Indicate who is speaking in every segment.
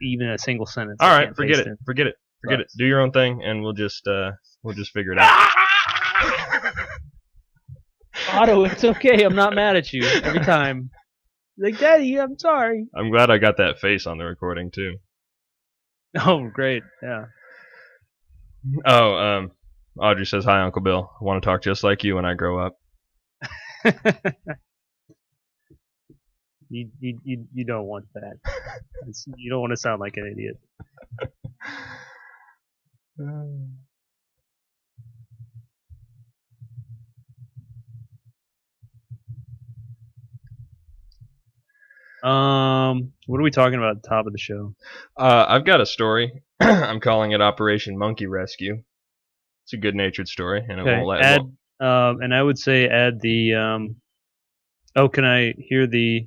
Speaker 1: even a single sentence.
Speaker 2: All
Speaker 1: I
Speaker 2: right,
Speaker 1: can't
Speaker 2: forget
Speaker 1: taste
Speaker 2: it. Forget it. Forget it.
Speaker 1: Sucks.
Speaker 2: Do your own thing, and we'll just figure it out.
Speaker 1: Otto, it's okay. I'm not mad at you every time. Like, Daddy, I'm sorry.
Speaker 2: I'm glad I got that face on the recording too.
Speaker 1: Oh, great. Yeah.
Speaker 2: Oh, Audrey says, "Hi, Uncle Bill. I want to talk just like you when I grow up."
Speaker 1: You don't want that. You don't want to sound like an idiot. What are we talking about at the top of the show?
Speaker 2: I've got a story. I'm calling it Operation Monkey Rescue. It's a good-natured story, and it
Speaker 1: Okay.
Speaker 2: won't let.
Speaker 1: And I would say add the Oh, can I hear the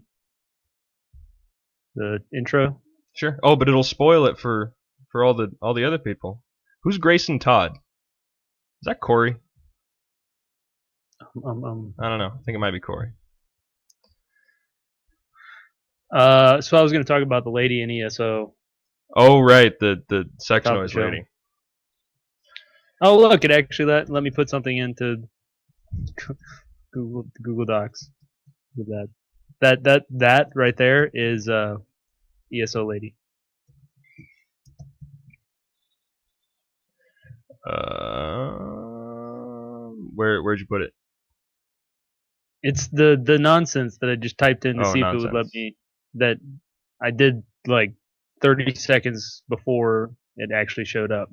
Speaker 1: intro?
Speaker 2: Sure. Oh, but it'll spoil it for all the other people. Who's Grayson Todd? Is that Corey? I don't know. I think it might be Corey.
Speaker 1: So I was going to talk about the lady in ESO.
Speaker 2: Oh, right, the sex
Speaker 1: Top of the
Speaker 2: noise
Speaker 1: show.
Speaker 2: lady.
Speaker 1: Oh, look, it actually let me put something into Google Docs with that. That right there is ESO lady.
Speaker 2: Where'd you put it?
Speaker 1: It's the nonsense that I just typed in to
Speaker 2: Oh,
Speaker 1: see if it would let
Speaker 2: nonsense.
Speaker 1: me. That I did like 30 seconds before it actually showed up.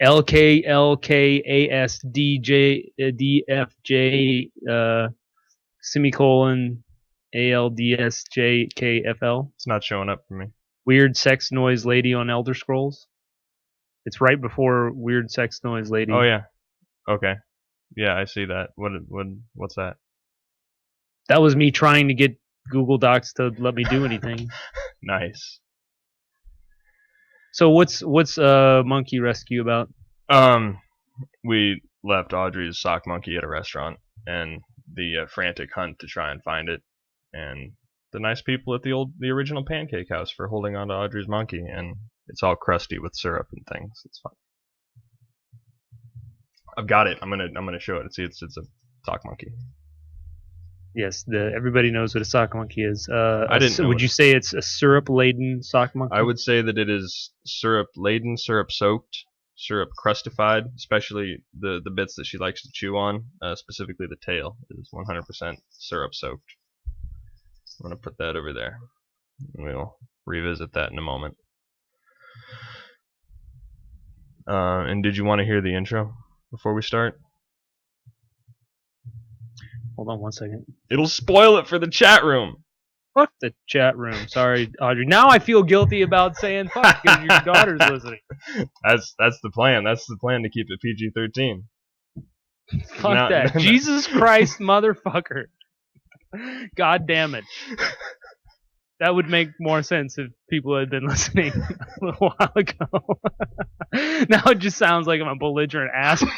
Speaker 1: LKLKASDJDFJ semicolon ALDSJKFL.
Speaker 2: It's not showing up for me.
Speaker 1: Weird sex noise lady on Elder Scrolls. It's right before weird sex noise lady.
Speaker 2: Oh yeah. Okay. Yeah, I see that. What's that?
Speaker 1: That was me trying to get Google Docs to let me do anything.
Speaker 2: Nice.
Speaker 1: So what's Monkey Rescue about?
Speaker 2: We left Audrey's sock monkey at a restaurant, and the frantic hunt to try and find it, and the nice people at the original Pancake House for holding on to Audrey's monkey, and it's all crusty with syrup and things. It's fun. I've got it. I'm gonna show it. See, it's a sock monkey.
Speaker 1: Yes, everybody knows what a sock monkey is.
Speaker 2: I didn't know.
Speaker 1: Would you say it's a syrup-laden sock monkey?
Speaker 2: I would say that it is syrup laden, syrup soaked, syrup crustified, especially the bits that she likes to chew on, specifically the tail, is 100% syrup soaked. I'm going to put that over there. We'll revisit that in a moment. And did you want to hear the intro before we start?
Speaker 1: Hold on one second.
Speaker 2: It'll spoil it for the chat room.
Speaker 1: Fuck the chat room. Sorry, Audrey. Now I feel guilty about saying fuck because your daughter's listening.
Speaker 2: That's the plan. That's the plan to keep it PG-13.
Speaker 1: Fuck that. Jesus Christ, motherfucker. God damn it. That would make more sense if people had been listening a little while ago. Now it just sounds like I'm a belligerent asshole.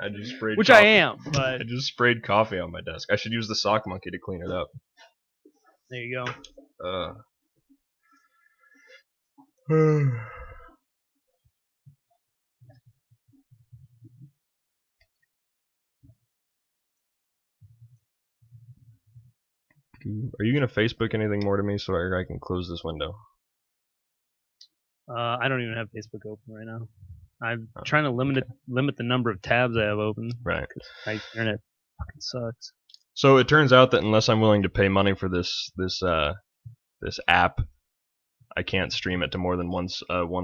Speaker 2: I just sprayed
Speaker 1: Which
Speaker 2: coffee.
Speaker 1: I am, but
Speaker 2: I just sprayed coffee on my desk. I should use the sock monkey to clean it up.
Speaker 1: there you go.
Speaker 2: Are you gonna Facebook anything more to me so I can close this window?
Speaker 1: I don't even have Facebook open right now. I'm trying to limit the number of tabs I have open.
Speaker 2: Right.
Speaker 1: My internet fucking sucks.
Speaker 2: So it turns out that unless I'm willing to pay money for this app, I can't stream it to more than one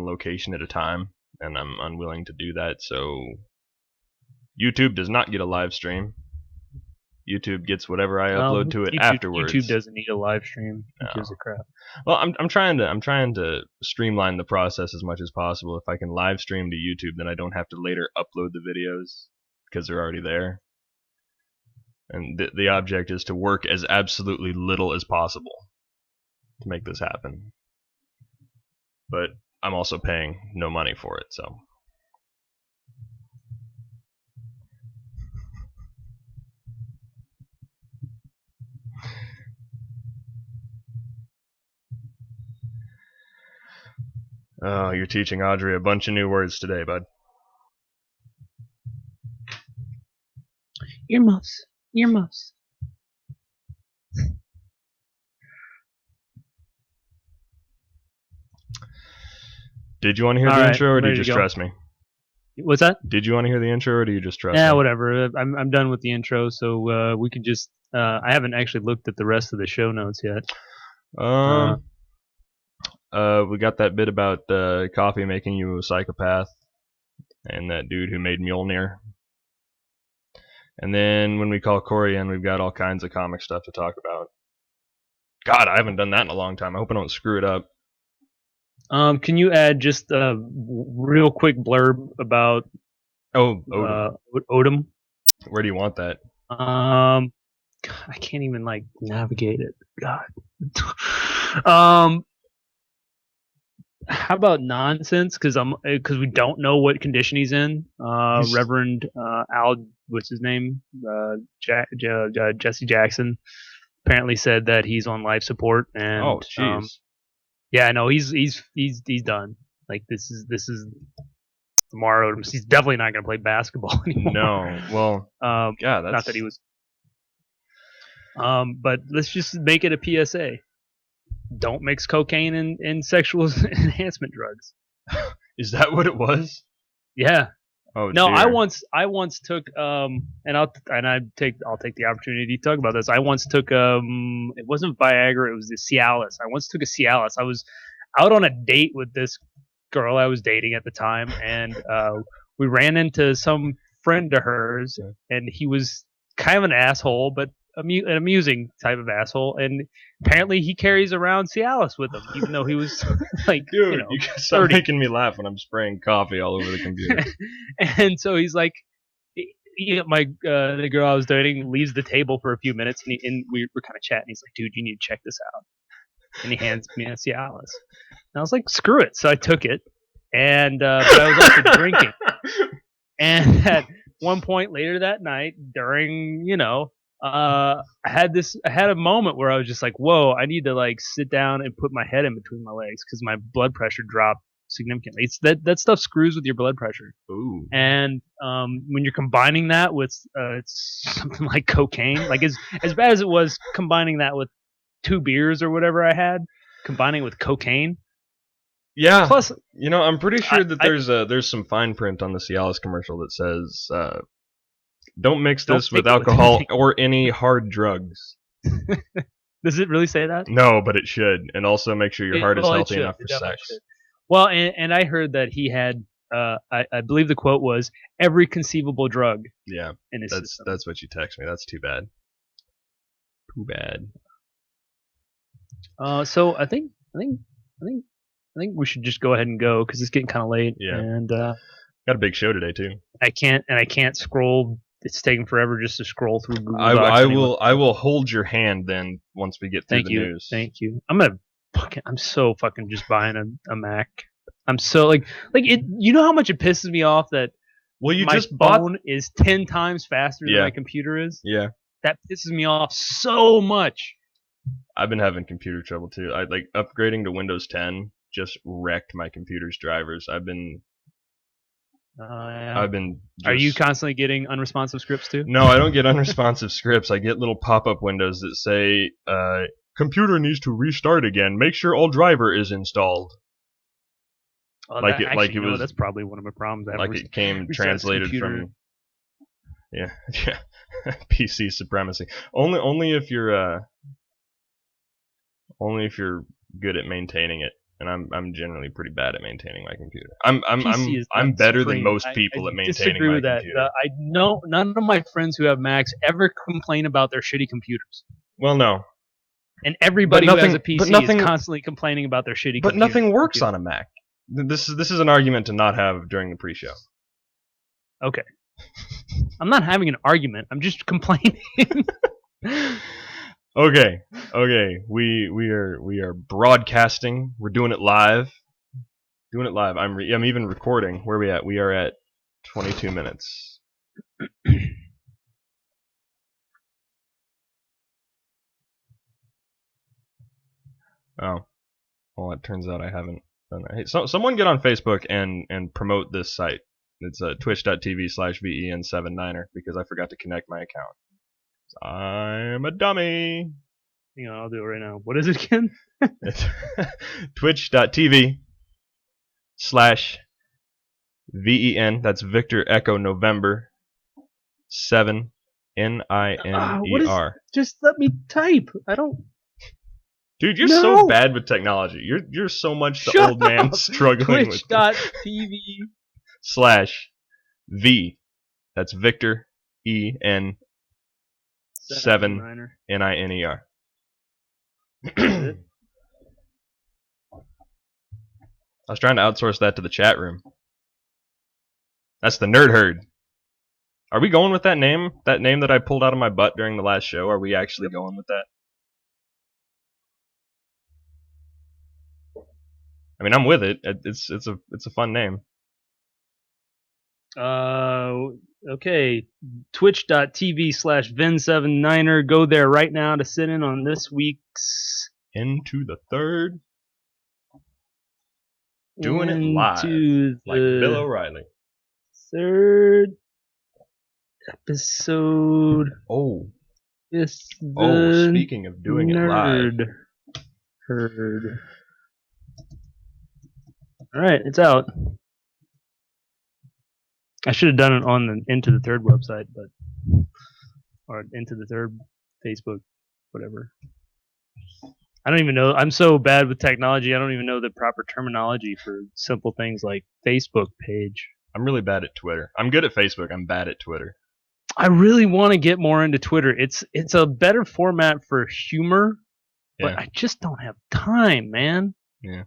Speaker 2: location at a time, and I'm unwilling to do that. So YouTube does not get a live stream. YouTube gets whatever I upload to it afterwards.
Speaker 1: YouTube doesn't need a live stream. Who gives a crap?
Speaker 2: Well, I'm trying to streamline the process as much as possible. If I can live stream to YouTube, then I don't have to later upload the videos because they're already there. And the object is to work as absolutely little as possible to make this happen. But I'm also paying no money for it, so. Oh, you're teaching Audrey a bunch of new words today, bud.
Speaker 1: Earmuffs. Earmuffs.
Speaker 2: Did you want to hear the intro, or do you just trust me?
Speaker 1: What's that?
Speaker 2: Did you want to hear the intro, or do you just trust me?
Speaker 1: Yeah, whatever. I'm done with the intro, so we can just. I haven't actually looked at the rest of the show notes yet.
Speaker 2: We got that bit about coffee making you a psychopath, and that dude who made Mjolnir. And then when we call Corey in, we've got all kinds of comic stuff to talk about. God, I haven't done that in a long time. I hope I don't screw it up.
Speaker 1: Can you add just a real quick blurb about Odom?
Speaker 2: Where do you want that?
Speaker 1: God, I can't even navigate it. God. How about nonsense? Because we don't know what condition he's in. Reverend Al, what's his name? Jesse Jackson apparently said that he's on life support, and
Speaker 2: oh jeez.
Speaker 1: Yeah, no, he's done. Like this is Lamar Odom. He's definitely not going to play basketball anymore.
Speaker 2: No, well,
Speaker 1: God, that's not that he was. But let's just make it a PSA. Don't mix cocaine and sexual enhancement drugs.
Speaker 2: Is that what it was?
Speaker 1: Yeah.
Speaker 2: Oh
Speaker 1: no,
Speaker 2: dear.
Speaker 1: I once took and I'll take the opportunity to talk about this. I once took it wasn't Viagra, it was the Cialis. I once took a Cialis. I was out on a date with this girl I was dating at the time, and we ran into some friend of hers, and he was kind of an asshole, but an amusing type of asshole, and apparently he carries around Cialis with him, even though he was like,
Speaker 2: dude, you can stop 30. Making me laugh when I'm spraying coffee all over the computer.
Speaker 1: And so he's like, the girl I was dating leaves the table for a few minutes, and we were kind of chatting. He's like, dude, you need to check this out. And he hands me a Cialis. And I was like, screw it. So I took it, and but I was also drinking. And at one point later that night, during I had a moment where I was just like, whoa, I need to sit down and put my head in between my legs because my blood pressure dropped significantly. It's that stuff screws with your blood pressure.
Speaker 2: Ooh.
Speaker 1: And when you're combining that with it's something like cocaine, like as bad as it was combining that with 2 beers or whatever I had, combining it with cocaine.
Speaker 2: Yeah. Plus, I'm pretty sure that there's some fine print on the Cialis commercial that says don't mix this with alcohol or any hard drugs.
Speaker 1: Does it really say that?
Speaker 2: No, but it should. And also make sure your heart is healthy enough for sex.
Speaker 1: Should. Well, and I heard that he had, I believe the quote was, every conceivable drug.
Speaker 2: Yeah,
Speaker 1: in his system.
Speaker 2: That's what you text me. That's too bad. Too bad.
Speaker 1: So I think we should just go ahead and go because it's getting kind of late.
Speaker 2: Yeah.
Speaker 1: And
Speaker 2: got a big show today too.
Speaker 1: I can't scroll. It's taking forever just to scroll through Google
Speaker 2: Docs. I will hold your hand then once we get through the news.
Speaker 1: Thank you. I'm so fucking just buying a Mac. I'm so like it. You know how much it pisses me off that my phone is 10 times faster than my computer is.
Speaker 2: Yeah.
Speaker 1: That pisses me off so much.
Speaker 2: I've been having computer trouble too. Upgrading to Windows 10 just wrecked my computer's drivers. I've been.
Speaker 1: Are you constantly getting unresponsive scripts too?
Speaker 2: No, I don't get unresponsive scripts. I get little pop-up windows that say, computer needs to restart again. Make sure all driver is installed.
Speaker 1: Well, that's probably one of my problems.
Speaker 2: It came translated from. Yeah, PC supremacy. Only if you're good at maintaining it. And I'm generally pretty bad at maintaining my computer. I'm better than most people at maintaining my computer.
Speaker 1: I know none of my friends who have Macs ever complain about their shitty computers.
Speaker 2: Well, no.
Speaker 1: And everybody who has a PC is constantly complaining about their shitty
Speaker 2: computer. But nothing works on a Mac. This is an argument to not have during the pre-show.
Speaker 1: Okay. I'm not having an argument. I'm just complaining.
Speaker 2: Okay. We are broadcasting. We're doing it live. I'm even recording. Where are we at? We are at 22 minutes. Oh. Well, it turns out I haven't Hey, someone get on Facebook and promote this site. It's twitch.tv/VEN79er because I forgot to connect my account. I'm a dummy.
Speaker 1: Hang on, I'll do it right now. What is it again?
Speaker 2: It's twitch.tv/VEN. That's Victor Echo November 7 NINER.
Speaker 1: Just let me type. I don't.
Speaker 2: Dude, you're
Speaker 1: No.
Speaker 2: so bad with technology. You're so much the
Speaker 1: Shut
Speaker 2: old man
Speaker 1: up.
Speaker 2: struggling with
Speaker 1: Twitch.tv/.
Speaker 2: That's Victor EN 7 NINER. I was trying to outsource that to the chat room. That's the Nerd Herd. Are we going with that name? That name that I pulled out of my butt during the last show? Are we actually going with that? I mean, I'm with it. It's a fun name.
Speaker 1: Okay. Twitch.tv/Ven79er. Go there right now to sit in on this week's
Speaker 2: Into the Third. Doing it live. Like Bill O'Reilly.
Speaker 1: Third episode.
Speaker 2: Oh.
Speaker 1: Speaking
Speaker 2: of doing it live.
Speaker 1: Herd. Alright, it's out. I should have done it on the Into the Third website, or Into the Third Facebook, whatever. I don't even know. I'm so bad with technology, I don't even know the proper terminology for simple things like Facebook page.
Speaker 2: I'm really bad at Twitter. I'm good at Facebook. I'm bad at Twitter.
Speaker 1: I really want to get more into Twitter. It's a better format for humor, but I just don't have time, man.
Speaker 2: Yeah.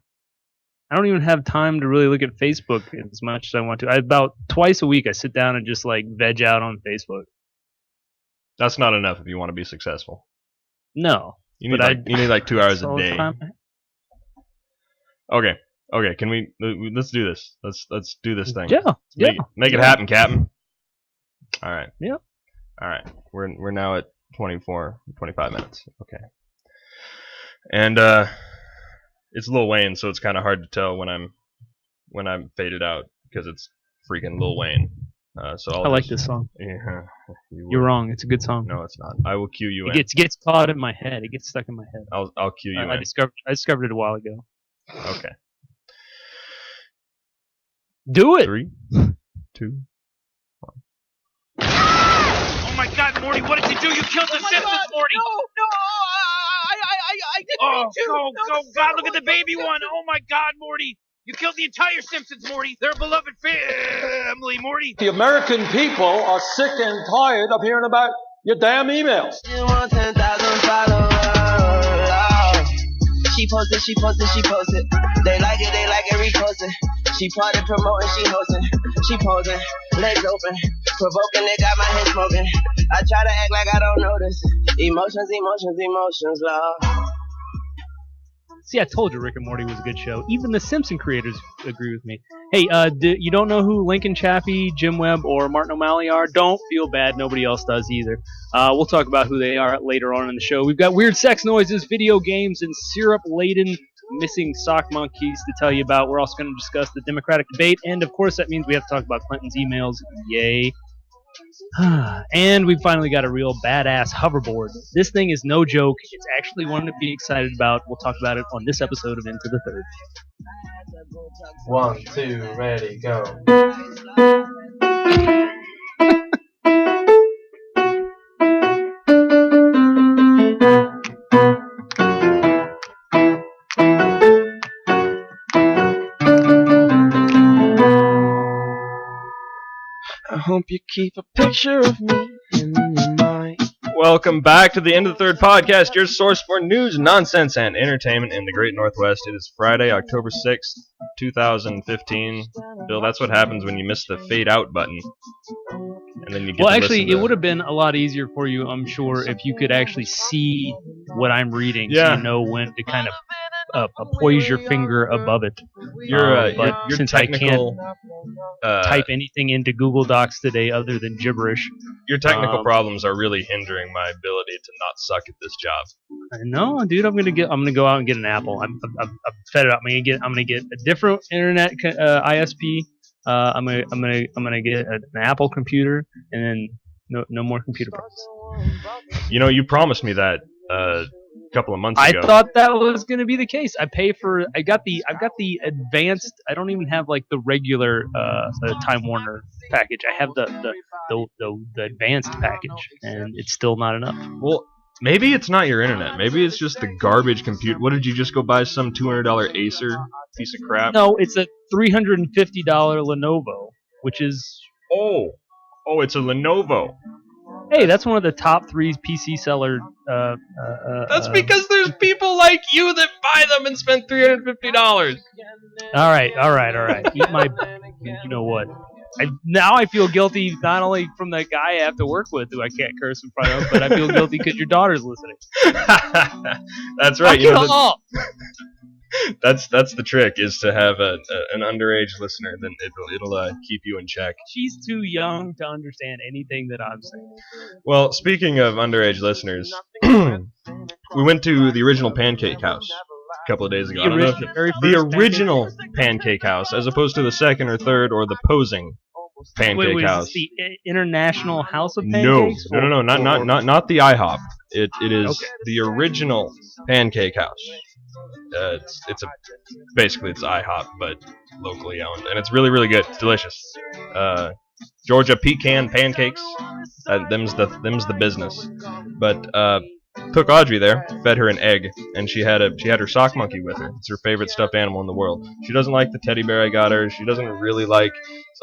Speaker 1: I don't even have time to really look at Facebook as much as I want to. About twice a week I sit down and just like veg out on Facebook.
Speaker 2: That's not enough if you want to be successful.
Speaker 1: No.
Speaker 2: You need like 2 hours a day. Okay. Can we? Let's do this. Let's do this thing.
Speaker 1: Yeah.
Speaker 2: Make it happen, Captain. All right.
Speaker 1: Yeah.
Speaker 2: All right. We're now at 25 minutes. Okay. And it's Lil Wayne, so it's kind of hard to tell when I'm faded out because it's freaking Lil Wayne. So I
Speaker 1: like this song.
Speaker 2: Yeah.
Speaker 1: You're wrong. It's a good song.
Speaker 2: No, it's not. I will cue you in.
Speaker 1: It gets caught in my head. It gets stuck in my head.
Speaker 2: I'll cue you in.
Speaker 1: I discovered it a while ago.
Speaker 2: Okay.
Speaker 1: Do it.
Speaker 2: 3, 2.
Speaker 3: Oh my God, Morty! What did you do? You killed the Simpsons, Morty!
Speaker 4: No! I didn't mean to!
Speaker 3: Go! God, look at the baby one! Oh my God, Morty! You killed the entire Simpsons, Morty! They're a beloved family, Morty!
Speaker 5: The American people are sick and tired of hearing about your damn emails.
Speaker 4: You want 10,000 followers. She posted. They like it, repost it. She party promoting, she hosting. She posing, legs open, provoking, they got my head smoking. I try to act like I don't notice. Emotions, love.
Speaker 1: See, I told you Rick and Morty was a good show. Even the Simpson creators agree with me. Hey, you don't know who Lincoln Chaffee, Jim Webb, or Martin O'Malley are? Don't feel bad. Nobody else does either. We'll talk about who they are later on in the show. We've got weird sex noises, video games, and syrup-laden missing sock monkeys to tell you about. We're also going to discuss the Democratic debate, and of course that means we have to talk about Clinton's emails. Yay. And we finally got a real badass hoverboard. This thing is no joke. It's actually one to be excited about. We'll talk about it on this episode of Into the Third.
Speaker 6: 1, 2, ready, go.
Speaker 4: I hope you keep a picture of me in your mind.
Speaker 2: Welcome back to the End of the Third podcast, your source for news, nonsense, and entertainment in the Great Northwest. It is Friday, October 6th, 2015. Bill, that's what happens when you miss the fade out button. And then you get
Speaker 1: it would have been a lot easier for you, I'm sure, if you could actually see what I'm reading, so you know when to kind of poise your finger above it.
Speaker 2: Your
Speaker 1: since
Speaker 2: technical
Speaker 1: type anything into Google Docs today other than gibberish.
Speaker 2: your technical problems are really hindering my ability to not suck at this job.
Speaker 1: No, dude, I'm gonna go out and get an Apple. I'm fed up. I'm gonna get a different internet ISP. I'm gonna get an Apple computer, and then no more computer problems.
Speaker 2: You know, you promised me that a couple of months ago.
Speaker 1: I thought that was gonna be the case. I've got the advanced. I don't even have like the regular Time Warner package. I have the advanced package, and it's still not enough.
Speaker 2: Well, maybe it's not your internet. Maybe it's just the garbage computer. What, did you just go buy some $200 Acer piece of crap?
Speaker 1: No, it's a $350 Lenovo, which is
Speaker 2: Oh, it's a Lenovo.
Speaker 1: hey, that's one of the top 3 PC seller.
Speaker 2: That's because there's people like you that buy them and spend $350.
Speaker 1: All right. Eat my. You know what? Now I feel guilty not only from the guy I have to work with, who I can't curse in front of, but I feel guilty because your daughter's listening.
Speaker 2: That's right.
Speaker 1: You know,
Speaker 2: that's the trick, is to have an underage listener. Then it'll keep you in check.
Speaker 1: She's too young to understand anything that I'm saying.
Speaker 2: Well, speaking of underage listeners, we went to the original Pancake House a couple of days ago. The original Pancake House, as opposed to the second or third or the posing Pancake House.
Speaker 1: Is this the International House of Pancakes?
Speaker 2: No, not the IHOP. It is the original Pancake House. Basically it's IHOP, but locally owned, and it's really, really good. It's delicious. Georgia pecan pancakes. Them's the business. But took Audrey there, fed her an egg, and she had her sock monkey with her. It's her favorite stuffed animal in the world. She doesn't like the teddy bear I got her. She doesn't really like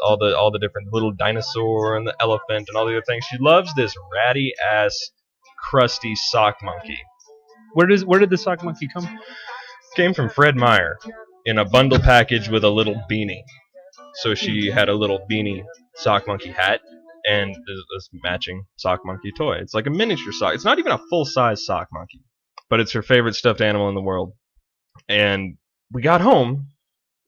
Speaker 2: all the different little dinosaur and the elephant and all the other things. She loves this ratty ass, crusty sock monkey.
Speaker 1: Where did the sock monkey come from?
Speaker 2: Came from Fred Meyer in a bundle package with a little beanie. So she had a little beanie sock monkey hat and this matching sock monkey toy. It's like a miniature sock. It's not even a full-size sock monkey, but it's her favorite stuffed animal in the world. And we got home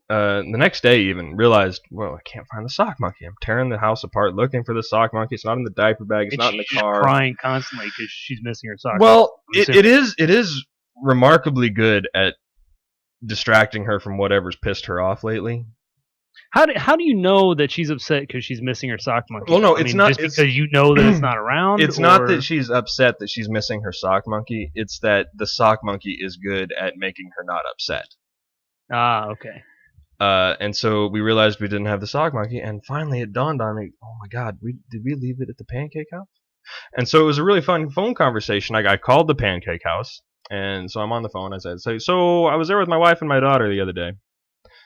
Speaker 2: the next day, even realized, well, I can't find the sock monkey. I'm tearing the house apart looking for the sock monkey. It's not in the diaper bag. It's not in the car.
Speaker 1: She's crying constantly because she's missing her sock.
Speaker 2: Well, it is remarkably good at distracting her from whatever's pissed her off lately.
Speaker 1: How do you know that she's upset because she's missing her sock monkey?
Speaker 2: Well, no, it's not.
Speaker 1: Just because you know that it's not around.
Speaker 2: It's not that she's upset that she's missing her sock monkey. It's that the sock monkey is good at making her not upset.
Speaker 1: Ah, okay.
Speaker 2: And so we realized we didn't have the sock monkey, and finally it dawned on me, oh my God, did we leave it at the Pancake House? And so it was a really fun phone conversation. I called the Pancake House, and so I'm on the phone. I said, so I was there with my wife and my daughter the other day.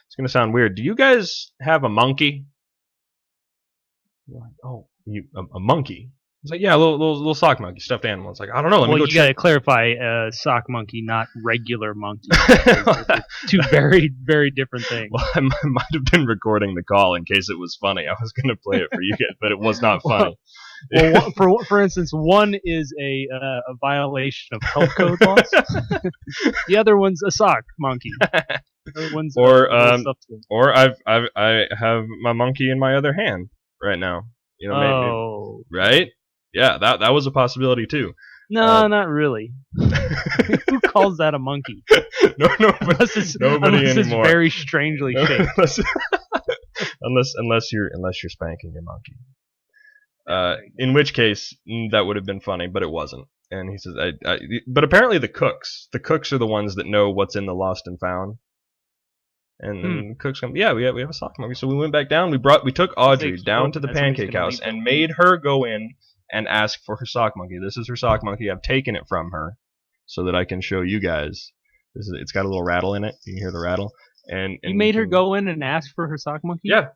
Speaker 2: It's going to sound weird. Do you guys have a monkey? You're like, oh, a monkey? It's like, yeah, a little sock monkey, stuffed animal. It's like, I don't know. Let me go
Speaker 1: you got to clarify, sock monkey, not regular monkey. Two very, very different things.
Speaker 2: Well, I might have been recording the call in case it was funny. I was going to play it for you guys, but it was not funny.
Speaker 1: Well, for instance, one is a violation of health code laws. The other one's a sock monkey.
Speaker 2: Or I have my monkey in my other hand right now. You know, maybe, right? Yeah, that was a possibility too.
Speaker 1: No, not really. Who calls that a monkey?
Speaker 2: No, nobody anymore. It's
Speaker 1: very strangely shaped.
Speaker 2: unless you're spanking your monkey. In which case that would have been funny, but it wasn't. And he says, but apparently the cooks are the ones that know what's in the lost and found. And the cooks come, yeah, we have a sock monkey. So we went back down. We took Audrey down to the Pancake House and made her go in and ask for her sock monkey. This is her sock monkey. I've taken it from her so that I can show you guys. It's got a little rattle in it. You can hear the rattle. And
Speaker 1: you made her go in and ask for her sock monkey?
Speaker 2: Yeah.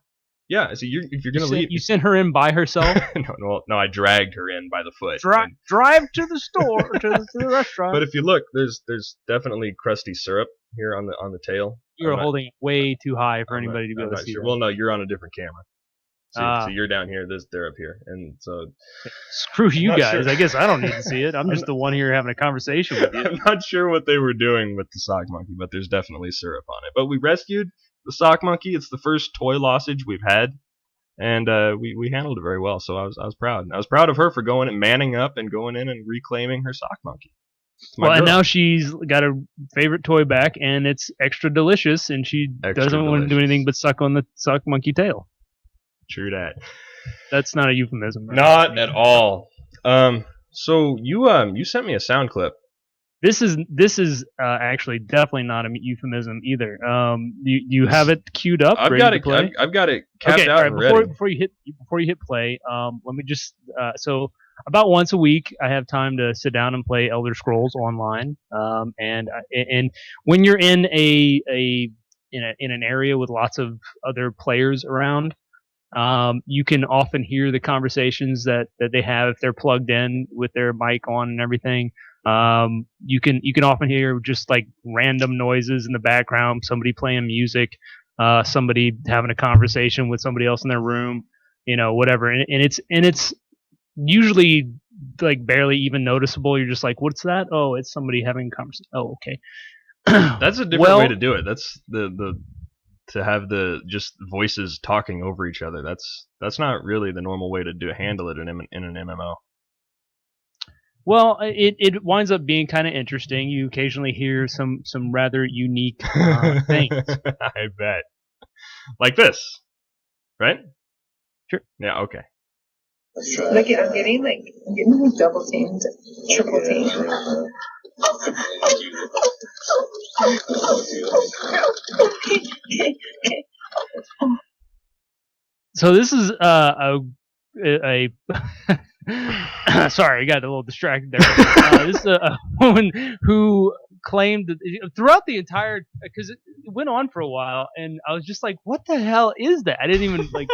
Speaker 2: Yeah, so if you're going to leave...
Speaker 1: You sent her in by herself?
Speaker 2: No, I dragged her in by the foot.
Speaker 1: Drive to the store, to the restaurant.
Speaker 2: But if you look, there's definitely crusty syrup here on the tail.
Speaker 1: You're holding it way too high for anybody to be able to see.
Speaker 2: Sure. Well, no, you're on a different camera. So you're down here, they're up here, and so
Speaker 1: screw you
Speaker 2: not
Speaker 1: guys.
Speaker 2: sure.
Speaker 1: I guess I don't need to see it. I'm just the one here having a conversation with you.
Speaker 2: I'm not sure what they were doing with the sock monkey, but there's definitely syrup on it. But we rescued the sock monkey. It's the first toy lozenge we've had, and we handled it very well. So I was proud. I was proud of her for going and manning up and going in and reclaiming her sock monkey.
Speaker 1: Well, and now she's got her favorite toy back, and it's extra delicious, and she doesn't want to do anything but suck on the sock monkey tail.
Speaker 2: True that.
Speaker 1: That's not a euphemism. Right?
Speaker 2: Not at all. So you sent me a sound clip.
Speaker 1: This is actually definitely not a euphemism either. You have it queued up.
Speaker 2: I've got it capped out and ready.
Speaker 1: Before you hit play, let me just so about once a week I have time to sit down and play Elder Scrolls Online. And when you're in in an area with lots of other players around, you can often hear the conversations that they have if they're plugged in with their mic on and everything. You can often hear just like random noises in the background, somebody playing music, somebody having a conversation with somebody else in their room, whatever. And it's usually like barely even noticeable. You're just like, what's that? Oh, it's somebody having a conversation. Oh, okay.
Speaker 2: That's a different way to do it. That's to have the just voices talking over each other. That's not really the normal way to handle it in an MMO.
Speaker 1: Well, it winds up being kind of interesting. You occasionally hear some rather unique things.
Speaker 2: I bet. Like this, right?
Speaker 1: Sure.
Speaker 2: Yeah. Okay.
Speaker 6: I'm getting like double teamed, triple teamed.
Speaker 1: So this is a sorry, I got a little distracted there. This is a woman who claimed that throughout the entire, because it went on for a while, and I was just like, what the hell is that? I didn't even like.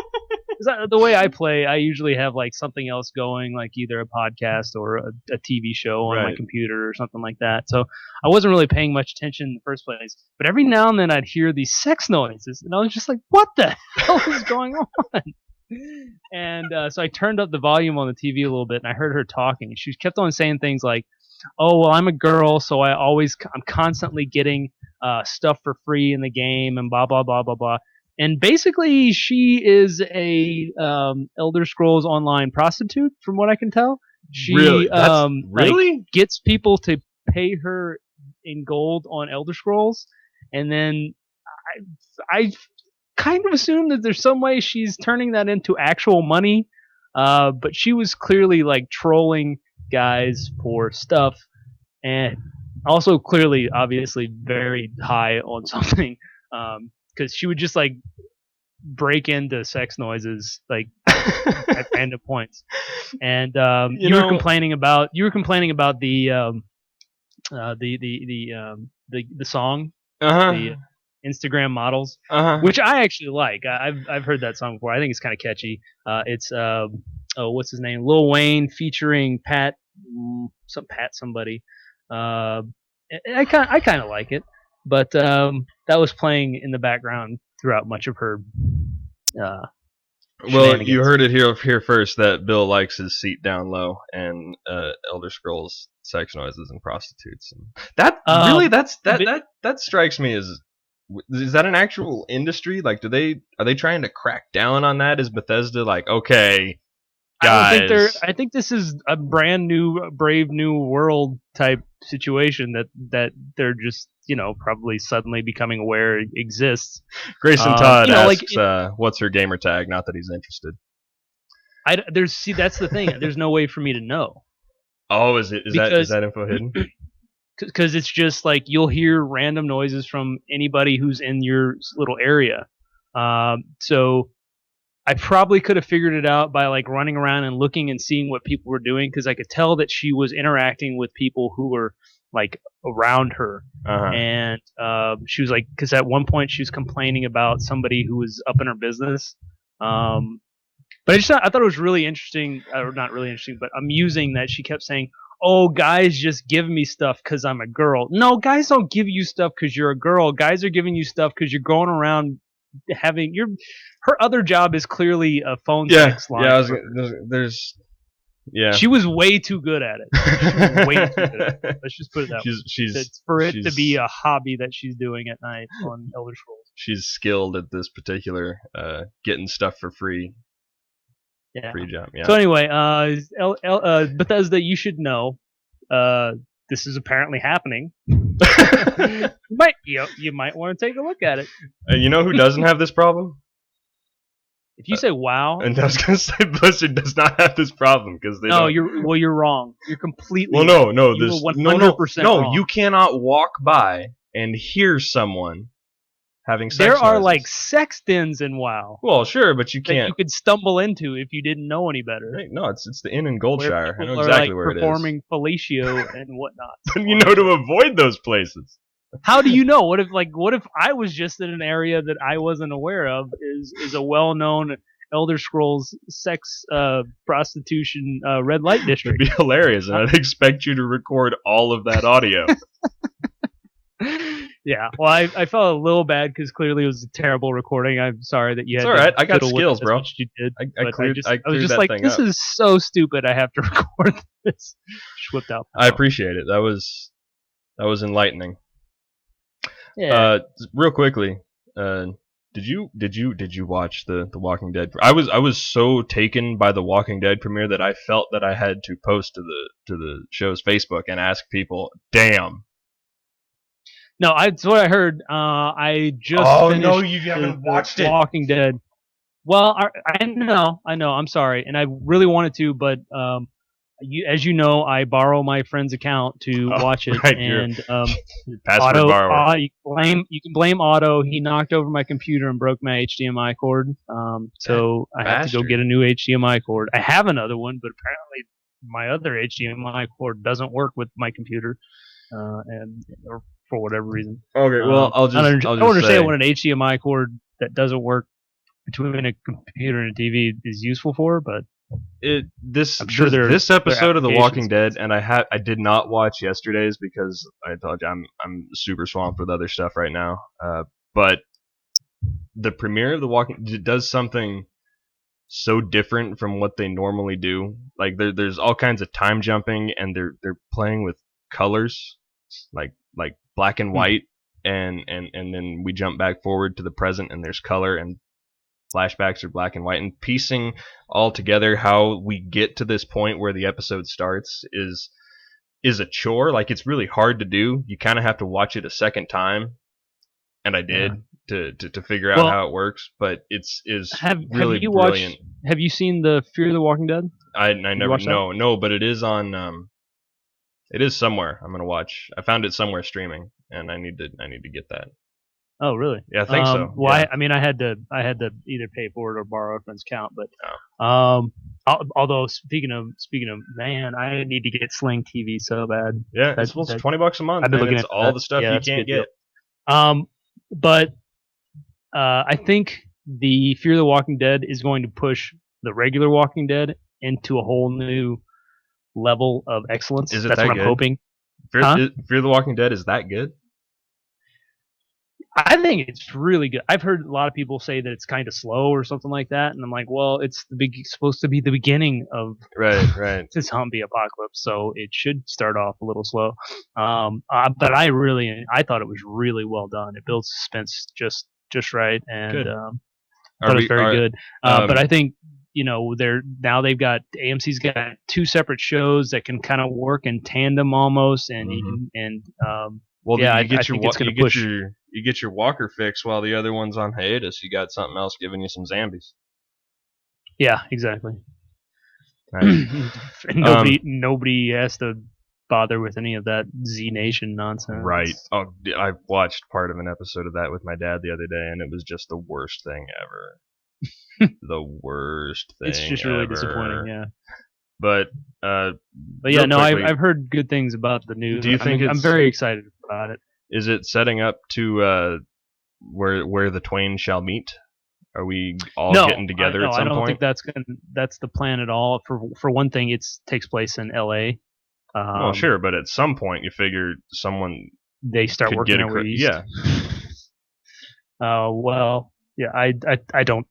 Speaker 1: The way I play, I usually have like something else going, like either a podcast or a TV show on my computer or something like that. So I wasn't really paying much attention in the first place. But every now and then I'd hear these sex noises, and I was just like, what the hell is going on? And so I turned up the volume on the TV a little bit, and I heard her talking. She kept on saying things like, oh, well, I'm a girl, so I'm constantly getting stuff for free in the game and blah, blah, blah, blah, blah. And basically, she is a Elder Scrolls Online prostitute, from what I can tell. She
Speaker 2: really?
Speaker 1: like, gets people to pay her in gold on Elder Scrolls, and then I kind of assume that there's some way she's turning that into actual money. But she was clearly like trolling guys for stuff, and also clearly, obviously, very high on something. Because she would just like break into sex noises like at random points, and you were complaining about the song, the Instagram models, which I actually like. I've heard that song before. I think it's kind of catchy. It's what's his name? Lil Wayne featuring somebody. I kind of like it. But that was playing in the background throughout much of her.
Speaker 2: Well, you heard it here first that Bill likes his seat down low and Elder Scrolls sex noises and prostitutes. And that strikes me as, is that an actual industry? Like, are they trying to crack down on that? Is Bethesda like, okay, guys?
Speaker 1: I think this is a brand new Brave New World type situation that they're just probably suddenly becoming aware exists.
Speaker 2: Grayson Todd asks, what's her gamer tag? Not that he's interested.
Speaker 1: That's the thing. There's no way for me to know.
Speaker 2: Oh, is that info hidden?
Speaker 1: Because it's just like you'll hear random noises from anybody who's in your little area. So I probably could have figured it out by like running around and looking and seeing what people were doing, because I could tell that she was interacting with people who were like around her. And she was like, because at one point she was complaining about somebody who was up in her business. But I thought it was really interesting, or not really interesting, but amusing that she kept saying, oh, guys just give me stuff because I'm a girl. No, guys don't give you stuff because you're a girl. Guys are giving you stuff because you're going around having her other job is clearly a phone
Speaker 2: Yeah,
Speaker 1: sex line.
Speaker 2: yeah. Yeah.
Speaker 1: She was way too good at it. She was way too good at it. Let's just put it that way. It's for it to be a hobby that she's doing at night on Elder Scrolls.
Speaker 2: She's skilled at this particular getting stuff for free.
Speaker 1: Yeah.
Speaker 2: Free job. Yeah.
Speaker 1: So anyway, Bethesda, you should know. This is apparently happening. You might want to take a look at it.
Speaker 2: You know who doesn't have this problem?
Speaker 1: If you say WoW,
Speaker 2: And I was gonna say Blizzard does not have this problem because they don't.
Speaker 1: you're wrong. You're completely
Speaker 2: Well, no.
Speaker 1: You
Speaker 2: This
Speaker 1: were 100% wrong.
Speaker 2: You cannot walk by and hear someone having sex.
Speaker 1: There are
Speaker 2: noises.
Speaker 1: like sex dens in WoW
Speaker 2: Well, sure, but you
Speaker 1: that
Speaker 2: can't.
Speaker 1: you could stumble into if you didn't know any better.
Speaker 2: Hey, no, it's the inn in
Speaker 1: Where
Speaker 2: Goldshire. I
Speaker 1: people
Speaker 2: know
Speaker 1: are,
Speaker 2: exactly
Speaker 1: like,
Speaker 2: where it is.
Speaker 1: performing fellatio and whatnot.
Speaker 2: But you know to avoid those places.
Speaker 1: How do you know? What if I was just in an area that I wasn't aware of? Is a well-known Elder Scrolls sex prostitution red light
Speaker 2: It'd
Speaker 1: district?
Speaker 2: be hilarious, and I'd expect you to record all of that audio.
Speaker 1: Yeah. Well, I felt a little bad because clearly it was a terrible recording. I'm sorry that you had.
Speaker 2: It's all right. I got
Speaker 1: fiddle with
Speaker 2: skills,
Speaker 1: it as
Speaker 2: bro.
Speaker 1: much as you did,
Speaker 2: I
Speaker 1: but
Speaker 2: cleared
Speaker 1: I was just
Speaker 2: that
Speaker 1: like,
Speaker 2: thing
Speaker 1: this
Speaker 2: up.
Speaker 1: is so stupid. I have to record this. Just whipped out.
Speaker 2: I appreciate it. That was enlightening.
Speaker 1: Yeah.
Speaker 2: Real quickly, did you watch the Walking Dead? I was so taken by the Walking Dead premiere that I felt that I had to post to the show's Facebook and ask people, "Damn."
Speaker 1: No, that's what I heard. I just finished
Speaker 2: you haven't
Speaker 1: the
Speaker 2: watched it.
Speaker 1: Walking Dead. Well, I know. I'm sorry, and I really wanted to, but as you know, I borrow my friend's account to watch it,
Speaker 2: right,
Speaker 1: and
Speaker 2: Your password borrower.
Speaker 1: you can blame Otto. He knocked over my computer and broke my HDMI cord. So I have to go
Speaker 2: bastard.
Speaker 1: get a new HDMI cord. I have another one, but apparently my other HDMI cord doesn't work with my computer, or for whatever reason.
Speaker 2: Okay, well, I'll
Speaker 1: I don't
Speaker 2: just
Speaker 1: understand
Speaker 2: say,
Speaker 1: what an HDMI cord that doesn't work between a computer and a TV is useful for, but
Speaker 2: this
Speaker 1: I'm sure there
Speaker 2: this
Speaker 1: are
Speaker 2: episode of The Walking
Speaker 1: applications.
Speaker 2: Dead, and I did not watch yesterday's because I told you I'm super swamped with other stuff right now. But the premiere of The Walking Dead does something so different from what they normally do. Like there's all kinds of time jumping, and they're playing with colors, like black and white, and then we jump back forward to the present, and there's color, and flashbacks are black and white, and piecing all together how we get to this point where the episode starts is a chore. Like, it's really hard to do. You kind of have to watch it a second time, and I did to figure out how it works. But it's really brilliant.
Speaker 1: Have you seen the Fear the Walking Dead?
Speaker 2: I never no, but it is on. It is somewhere. I'm gonna watch. I found it somewhere streaming, and I need to get that.
Speaker 1: Oh, really?
Speaker 2: Yeah, I think so.
Speaker 1: Well,
Speaker 2: yeah.
Speaker 1: I had to either pay for it or borrow a friend's account. But although speaking of, man, I need to get Sling TV so bad.
Speaker 2: Yeah, it's $20 a month.
Speaker 1: I've been looking
Speaker 2: at
Speaker 1: at
Speaker 2: all the stuff you can't get.
Speaker 1: But I think the Fear the Walking Dead is going to push the regular Walking Dead into a whole new level of excellence.
Speaker 2: Is it
Speaker 1: That's
Speaker 2: that
Speaker 1: what
Speaker 2: good?
Speaker 1: I'm hoping.
Speaker 2: Fear the Walking Dead is that good?
Speaker 1: I think it's really good. I've heard a lot of people say that it's kind of slow or something like that, and I'm like, well, it's supposed to be the beginning of
Speaker 2: right
Speaker 1: the zombie apocalypse, so it should start off a little slow. But I thought it was really well done. It builds suspense just right, and
Speaker 2: Good.
Speaker 1: I thought it was very good. But I think they've got AMC's got two separate shows that can kind of work in tandem almost, and
Speaker 2: well,
Speaker 1: yeah,
Speaker 2: you get
Speaker 1: I think it's going to push.
Speaker 2: You get your Walker fix while the other one's on hiatus. You got something else giving you some zombies.
Speaker 1: Yeah, exactly.
Speaker 2: Right.
Speaker 1: Nobody has to bother with any of that Z Nation nonsense.
Speaker 2: Right. Oh, I watched part of an episode of that with my dad the other day, and it was just the worst thing ever. The worst thing.
Speaker 1: It's just really disappointing. Yeah.
Speaker 2: But
Speaker 1: yeah, no, quickly, I've heard good things about the new.
Speaker 2: Do you think
Speaker 1: I'm very excited about it.
Speaker 2: Is it setting up to where the twain shall meet? Are we all getting together at some point?
Speaker 1: I don't think that's the plan at all. For one thing, it takes place in L.A.
Speaker 2: Well, sure, but at some point you figure someone
Speaker 1: they start working over east.
Speaker 2: Yeah.
Speaker 1: Well, Yeah, I don't.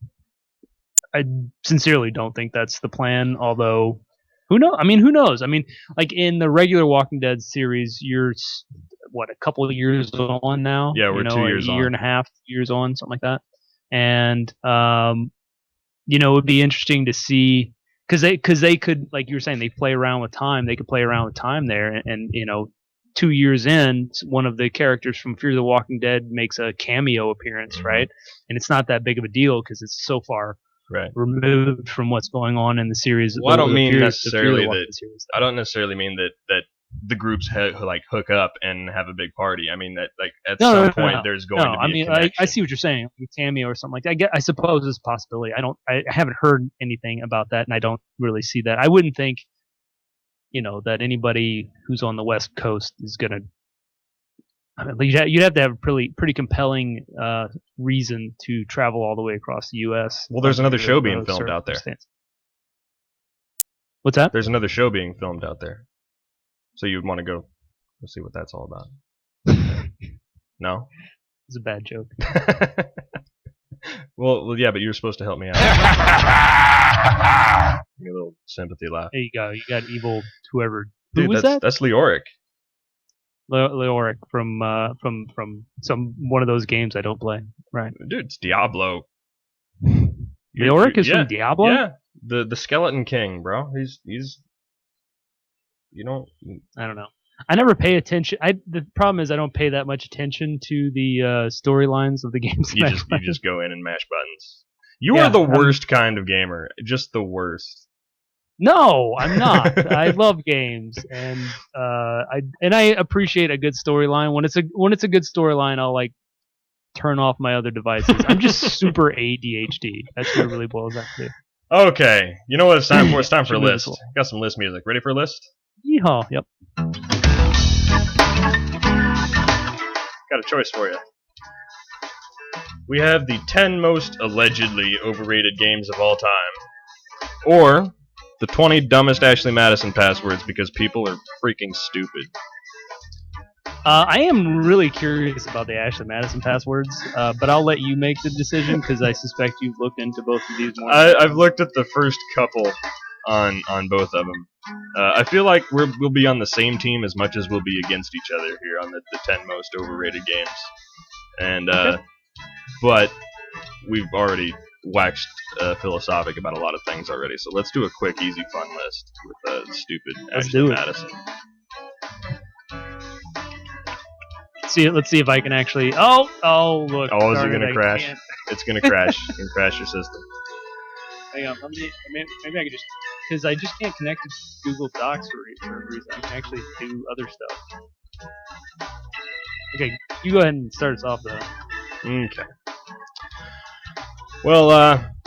Speaker 1: I sincerely don't think that's the plan. Although, who knows? I mean, who knows? I mean, like in the regular Walking Dead series, you're what, a couple of years on now?
Speaker 2: Yeah, we're 2 years
Speaker 1: a year
Speaker 2: on.
Speaker 1: and a half years on, something like that. And it would be interesting to see because they could, like you were saying, they play around with time. They could play around with time there, and 2 years in, one of the characters from Fear the Walking Dead makes a cameo appearance, right? And it's not that big of a deal because it's so far
Speaker 2: Right.
Speaker 1: removed from what's going on in the series.
Speaker 2: Well, I don't mean
Speaker 1: the
Speaker 2: necessarily
Speaker 1: Fear the Walking
Speaker 2: that.
Speaker 1: Dead series.
Speaker 2: I don't necessarily mean that the groups like hook up and have a big party. I mean that like at some point there's going to be
Speaker 1: I mean,
Speaker 2: a connection.
Speaker 1: I see what you're saying, like a cameo or something like that. I suppose it's a possibility. I haven't heard anything about that, and I don't really see that. I wouldn't think, that anybody who's on the West Coast is gonna. I mean, you'd have to have a pretty compelling reason to travel all the way across the U.S.
Speaker 2: Well, there's another show being
Speaker 1: those
Speaker 2: filmed out there.
Speaker 1: circumstances. What's that?
Speaker 2: There's another show being filmed out there, so you'd want to go see what that's all about. No,
Speaker 1: It's a bad joke.
Speaker 2: well, yeah, but you're supposed to help me out. Give me a little sympathy laugh.
Speaker 1: There you go. You got evil whoever. Who
Speaker 2: Dude,
Speaker 1: was that?
Speaker 2: that's Leoric.
Speaker 1: Leoric from one of those games I don't play. Right.
Speaker 2: Dude, it's Diablo.
Speaker 1: Leoric is from Diablo?
Speaker 2: Yeah, the Skeleton King, bro. He's
Speaker 1: I don't know. I never pay attention. The problem is I don't pay that much attention to the storylines of the games.
Speaker 2: You just go in and mash buttons. You are the worst kind of gamer. Just the worst.
Speaker 1: No, I'm not. I love games, and I appreciate a good storyline. When it's a good storyline, I'll like turn off my other devices. I'm just super ADHD. That's what it really boils down to.
Speaker 2: Okay, you know what it's time for? It's time for a
Speaker 1: Should be
Speaker 2: list.
Speaker 1: cool.
Speaker 2: Got some list music. Ready for a list?
Speaker 1: Yeehaw! Yep.
Speaker 2: Got a choice for you. We have the 10 most allegedly overrated games of all time, or the 20 dumbest Ashley Madison passwords because people are freaking stupid.
Speaker 1: I am really curious about the Ashley Madison passwords, but I'll let you make the decision because I suspect you've looked into both of these more.
Speaker 2: I've looked at the first couple on both of them. I feel like we'll be on the same team as much as we'll be against each other here on the 10 most overrated games. And
Speaker 1: Okay.
Speaker 2: but we've already waxed philosophic about a lot of things already, so let's do a quick, easy, fun list with stupid
Speaker 1: Let's
Speaker 2: Ashley
Speaker 1: do it.
Speaker 2: Madison.
Speaker 1: Let's see if I can actually. Oh, look.
Speaker 2: Oh, is it
Speaker 1: darn
Speaker 2: gonna
Speaker 1: I
Speaker 2: crash?
Speaker 1: can't.
Speaker 2: It's gonna crash. You can crash your system.
Speaker 1: Hang on, maybe I can just, because I just can't connect to Google Docs for a reason. I can actually do other stuff. Okay, you go ahead and start us off though.
Speaker 2: Okay. Well,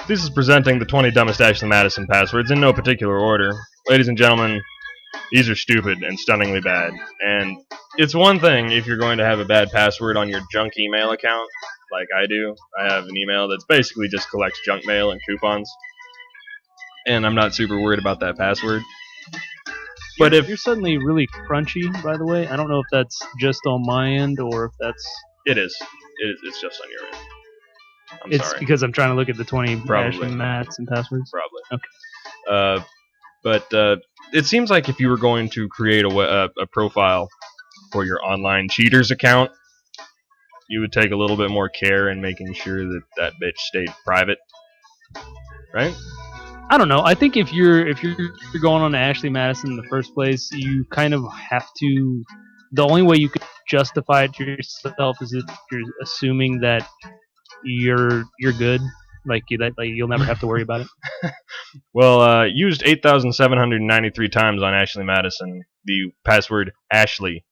Speaker 2: this is presenting the 20 dumbest Ashley Madison passwords in no particular order. Ladies and gentlemen, these are stupid and stunningly bad. And it's one thing if you're going to have a bad password on your junk email account, like I do. I have an email that's basically just collects junk mail and coupons. And I'm not super worried about that password. But if
Speaker 1: You're suddenly really crunchy, by the way. I don't know if that's just on my end or if that's.
Speaker 2: it's just on your end. I'm
Speaker 1: It's
Speaker 2: sorry.
Speaker 1: because I'm trying to look at the 20
Speaker 2: Probably.
Speaker 1: Ashley Madison passwords.
Speaker 2: Probably.
Speaker 1: Okay.
Speaker 2: But it seems like if you were going to create a profile for your online cheaters account, you would take a little bit more care in making sure that bitch stayed private, right?
Speaker 1: I don't know. I think if you're going on to Ashley Madison in the first place, you kind of have to. The only way you could justify it to yourself is if you're assuming that you're good, like you'll never have to worry about it.
Speaker 2: Well, used 8,793 times on Ashley Madison, the password Ashley,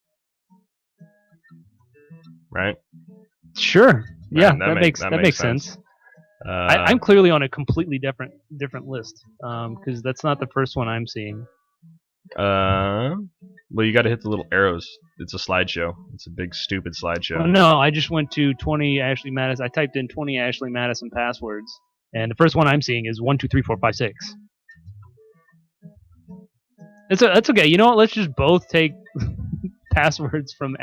Speaker 2: right?
Speaker 1: Sure. Yeah,
Speaker 2: That
Speaker 1: that makes sense. I'm clearly on a completely different list because that's not the first one I'm seeing.
Speaker 2: Well, you got to hit the little arrows. It's a slideshow. It's a big stupid slideshow.
Speaker 1: Well, no, I just went to 20 Ashley Madison. I typed in 20 Ashley Madison passwords, and the first one I'm seeing is 1 2 3 4 5 6. That's okay. You know what? Let's just both take passwords from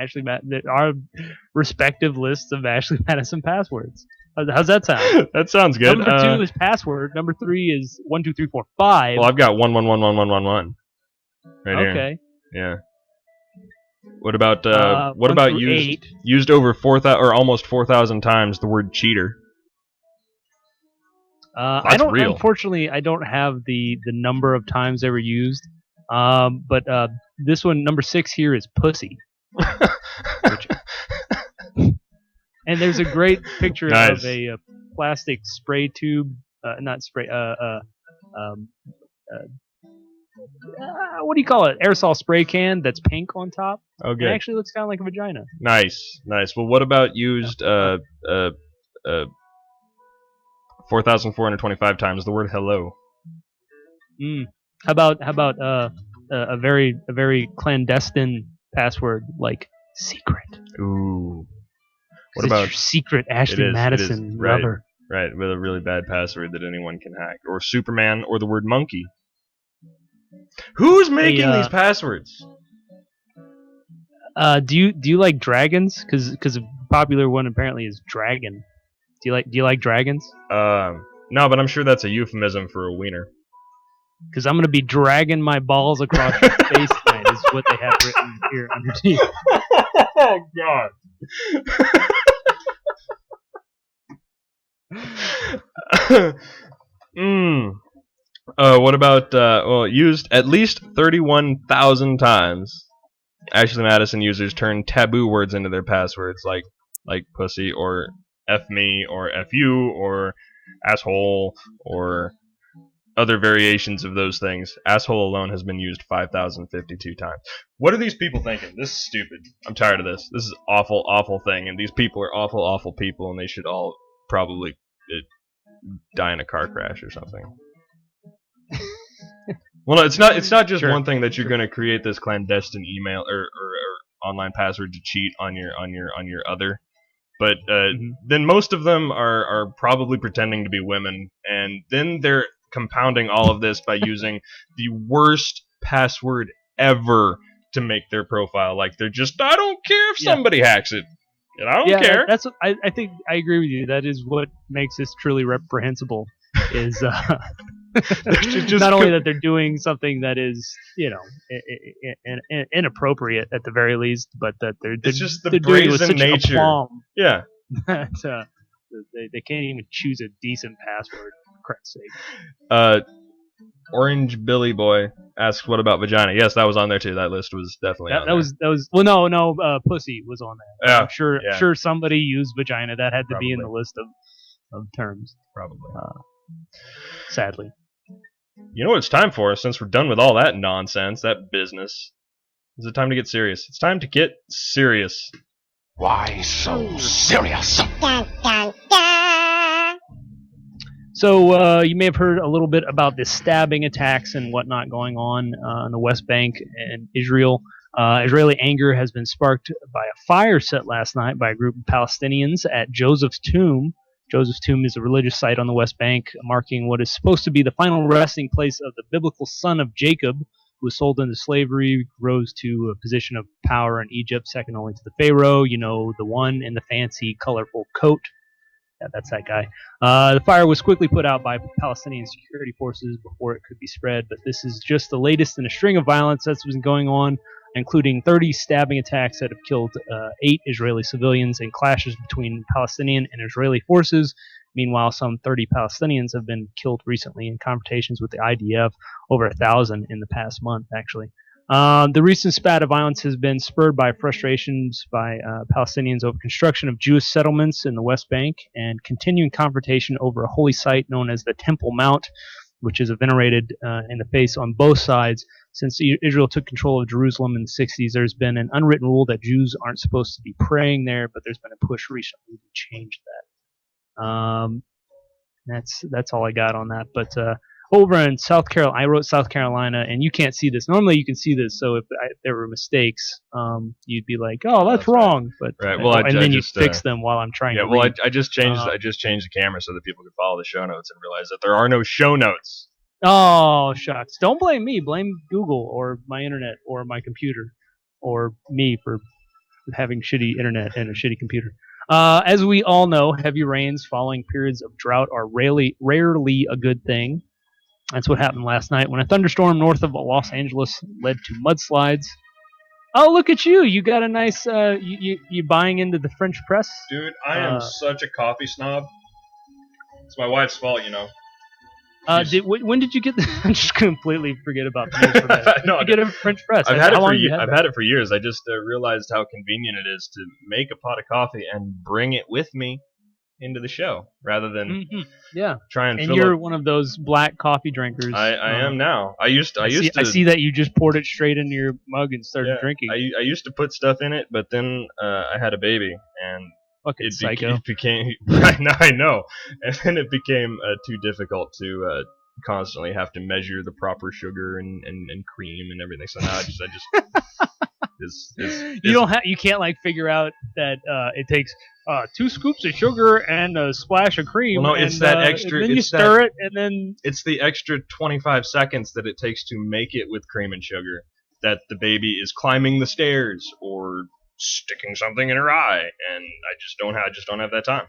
Speaker 1: our respective lists of Ashley Madison passwords. How's that sound?
Speaker 2: That sounds good.
Speaker 1: Number 2 is password. Number 3 is 1 2 3 4 5.
Speaker 2: Well, I've got 1111111 right here.
Speaker 1: Okay.
Speaker 2: Yeah. What about
Speaker 1: 1 through
Speaker 2: used
Speaker 1: 8.
Speaker 2: used over 4,000 or almost 4,000 times the word cheater?
Speaker 1: I don't.
Speaker 2: real.
Speaker 1: Unfortunately, I don't have the number of times they were used. But this one, number 6 here is pussy. And there's a great picture
Speaker 2: Nice.
Speaker 1: of a plastic spray tube, not spray, what do you call it? Aerosol spray can that's pink on top.
Speaker 2: Oh,
Speaker 1: It
Speaker 2: good.
Speaker 1: actually looks kind of like a vagina.
Speaker 2: Nice. Well, what about used 4,425 times the word hello?
Speaker 1: How about a very clandestine password like secret?
Speaker 2: Ooh. What
Speaker 1: It's
Speaker 2: about
Speaker 1: your secret Ashley
Speaker 2: it is,
Speaker 1: Madison
Speaker 2: right.
Speaker 1: lover?
Speaker 2: Right, with a really bad password that anyone can hack, or Superman, or the word monkey? Who's making these passwords?
Speaker 1: Do you like dragons? Because a popular one apparently is dragon. Do you like dragons?
Speaker 2: No, but I'm sure that's a euphemism for a wiener.
Speaker 1: Because I'm gonna be dragging my balls across your face tonight. Is what they have written here underneath.
Speaker 2: Oh God. What about used at least 31,000 times? Ashley Madison users turn taboo words into their passwords, like pussy or f me or f you or asshole or other variations of those things. Asshole alone has been used 5,052 times. What are these people thinking? This is stupid. I'm tired of this. This is awful, awful thing, and these people are awful, awful people, and they should all probably die in a car crash or something. Well, no, it's not just one thing that you're going to create this clandestine email or online password to cheat on your other, but then most of them are probably pretending to be women, and then they're compounding all of this by using the worst password ever to make their profile. Like they're just, I don't care if somebody hacks it. And I don't care.
Speaker 1: That's I think I agree with you. That is what makes this truly reprehensible. Is not only that they're doing something that is, inappropriate at the very least, but that they're
Speaker 2: just the
Speaker 1: doing it with
Speaker 2: brazen
Speaker 1: such
Speaker 2: nature.
Speaker 1: aplomb
Speaker 2: Yeah.
Speaker 1: that they can't even choose a decent password. For Christ's sake.
Speaker 2: Orange Billy Boy asks, "What about vagina?" Yes, that was on there too. That list was definitely on there.
Speaker 1: That was well, no, pussy was on there.
Speaker 2: Yeah,
Speaker 1: I'm sure somebody used vagina. That had to be in
Speaker 2: Probably.
Speaker 1: the list of terms.
Speaker 2: Probably.
Speaker 1: Sadly.
Speaker 2: You know what it's time for? Since we're done with all that nonsense, that business, is it time to get serious? It's time to get serious.
Speaker 3: Why so serious?
Speaker 1: So you may have heard a little bit about the stabbing attacks and whatnot going on the West Bank and Israel. Israeli anger has been sparked by a fire set last night by a group of Palestinians at Joseph's Tomb. Joseph's Tomb is a religious site on the West Bank, marking what is supposed to be the final resting place of the biblical son of Jacob, who was sold into slavery, rose to a position of power in Egypt, second only to the Pharaoh. You know, the one in the fancy, colorful coat. Yeah, that's that guy. The fire was quickly put out by Palestinian security forces before it could be spread, but this is just the latest in a string of violence that's been going on, including 30 stabbing attacks that have killed 8 Israeli civilians and clashes between Palestinian and Israeli forces. Meanwhile, some 30 Palestinians have been killed recently in confrontations with the IDF, over 1,000 in the past month, actually. The recent spat of violence has been spurred by frustrations by Palestinians over construction of Jewish settlements in the West Bank and continuing confrontation over a holy site known as the Temple Mount, which is venerated in the face on both sides. Since Israel took control of Jerusalem in the 60s, there's been an unwritten rule that Jews aren't supposed to be praying there, but there's been a push recently to change that. That's all I got on that. But over in South Carolina, I wrote South Carolina, and you can't see this. Normally you can see this, so if there were mistakes, you'd be like, "Oh, that's wrong." But
Speaker 2: right. Well,
Speaker 1: and then you fix them while I'm trying to
Speaker 2: well,
Speaker 1: read.
Speaker 2: I just changed the camera so that people could follow the show notes and realize that there are no show notes.
Speaker 1: Oh, shucks. Don't blame me. Blame Google or my internet or my computer or me for having shitty internet and a shitty computer. As we all know, heavy rains following periods of drought are rarely a good thing. That's what happened last night when a thunderstorm north of Los Angeles led to mudslides. Oh, look at you! You got a nice. You buying into the French press?
Speaker 2: Dude, I am such a coffee snob. It's my wife's fault, you know.
Speaker 1: When did you get? I just completely forget about the news for that.
Speaker 2: No,
Speaker 1: you get a French press.
Speaker 2: I've had it for years. I just realized how convenient it is to make a pot of coffee and bring it with me into the show rather than try and.
Speaker 1: And you're one of those black coffee drinkers.
Speaker 2: I am now. I used to.
Speaker 1: I see that you just poured it straight into your mug and started drinking.
Speaker 2: I used to put stuff in it, but then I had a baby and.
Speaker 1: Fucking psycho.
Speaker 2: It became I know, and then it became too difficult to constantly have to measure the proper sugar and cream and everything. So now I just
Speaker 1: you can't like figure out that it takes 2 scoops of sugar and a splash of cream.
Speaker 2: Well, no, it's that extra.
Speaker 1: And then you stir it, and then
Speaker 2: it's the extra 25 seconds that it takes to make it with cream and sugar. That the baby is climbing the stairs or sticking something in her eye, and I just don't have that time.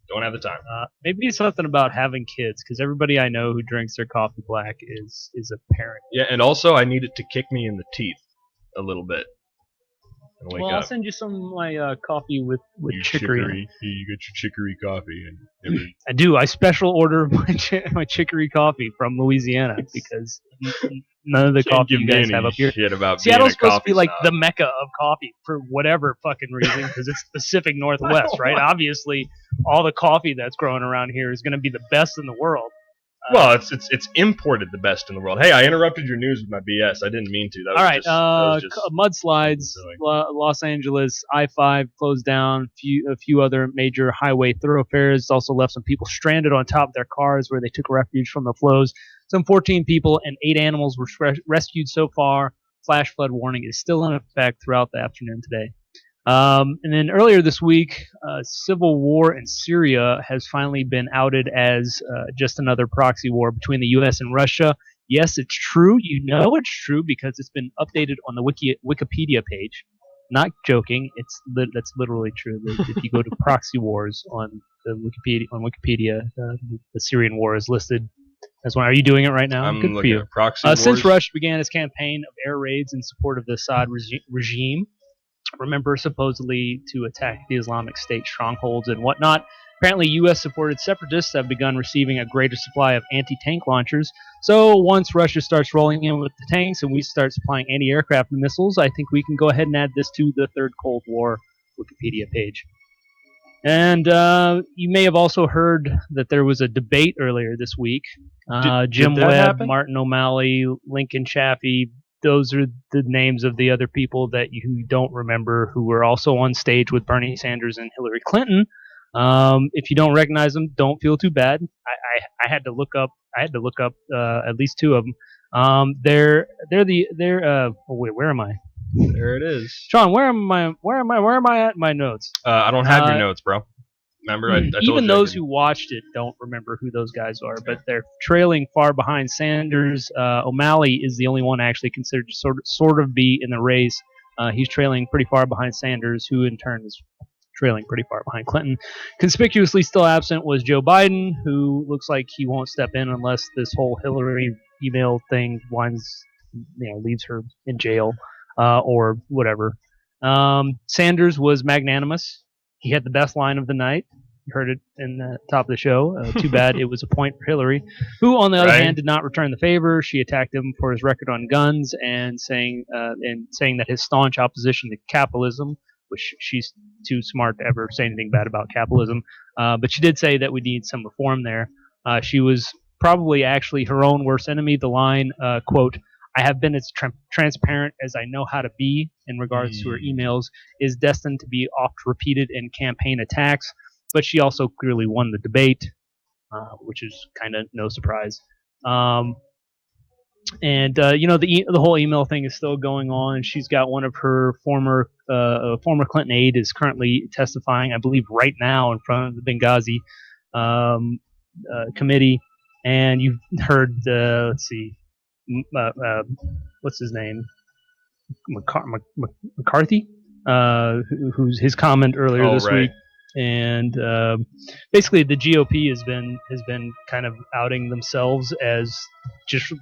Speaker 2: Don't have the time.
Speaker 1: Maybe it's something about having kids, because everybody I know who drinks their coffee black is a parent.
Speaker 2: Yeah, and also I need it to kick me in the teeth a little bit. And wake up.
Speaker 1: I'll send you some of my coffee with chicory.
Speaker 2: You get your chicory coffee and
Speaker 1: I do. I special order my chicory coffee from Louisiana because none of the coffee you guys have up here. Seattle's supposed to be like the mecca of coffee for whatever fucking reason because it's the Pacific Northwest, right? Obviously, all the coffee that's growing around here is going to be the best in the world.
Speaker 2: Well, it's imported the best in the world. Hey, I interrupted your news with my BS. I didn't mean to.
Speaker 1: All right, mudslides, Los Angeles, I-5 closed down, a few other major highway thoroughfares. Also left some people stranded on top of their cars where they took refuge from the flows. Some 14 people and 8 animals were rescued so far. Flash flood warning is still in effect throughout the afternoon today. And then earlier this week, civil war in Syria has finally been outed as just another proxy war between the U.S. and Russia. Yes, it's true. You know it's true because it's been updated on the Wikipedia page. Not joking. That's literally true. If you go to proxy wars on Wikipedia, the Syrian war is listed as one. Are you doing it right now?
Speaker 2: I'm
Speaker 1: Good
Speaker 2: looking
Speaker 1: for you.
Speaker 2: at proxy wars.
Speaker 1: Since Russia began its campaign of air raids in support of the Assad regime. Remember, supposedly to attack the Islamic State strongholds and whatnot. Apparently, U.S.-supported separatists have begun receiving a greater supply of anti-tank launchers. So once Russia starts rolling in with the tanks and we start supplying anti-aircraft missiles, I think we can go ahead and add this to the Third Cold War Wikipedia page. And you may have also heard that there was a debate earlier this week. Jim Webb,
Speaker 2: happen?
Speaker 1: Martin O'Malley, Lincoln Chaffee. Those are the names of the other people that you don't remember who were also on stage with Bernie Sanders and Hillary Clinton. If you don't recognize them, don't feel too bad. I had to look up at least 2 of them. They're wait, where am I?
Speaker 2: There it is.
Speaker 1: Sean, where am I at my notes?
Speaker 2: I don't have your notes, bro. Remember, I told
Speaker 1: even
Speaker 2: you
Speaker 1: those who watched it don't remember who those guys are, but they're trailing far behind Sanders. O'Malley is the only one actually considered to sort of be in the race. He's trailing pretty far behind Sanders, who in turn is trailing pretty far behind Clinton. Conspicuously still absent was Joe Biden, who looks like he won't step in unless this whole Hillary email thing leaves her in jail or whatever. Sanders was magnanimous. He had the best line of the night. You heard it in the top of the show. Too bad it was a point for Hillary, who, on the other hand, did not return the favor. She attacked him for his record on guns and saying that his staunch opposition to capitalism, which she's too smart to ever say anything bad about capitalism, but she did say that we need some reform there. She was probably actually her own worst enemy. The line, quote, "I have been as transparent as I know how to be" in regards to her emails, is destined to be oft repeated in campaign attacks, but she also clearly won the debate, which is kind of no surprise. The whole email thing is still going on, and she's got one of her former Clinton aide is currently testifying, I believe, right now in front of the Benghazi committee, and you've heard what's his name? McCarthy, who's his comment earlier this week. and basically the GOP has been kind of outing themselves as just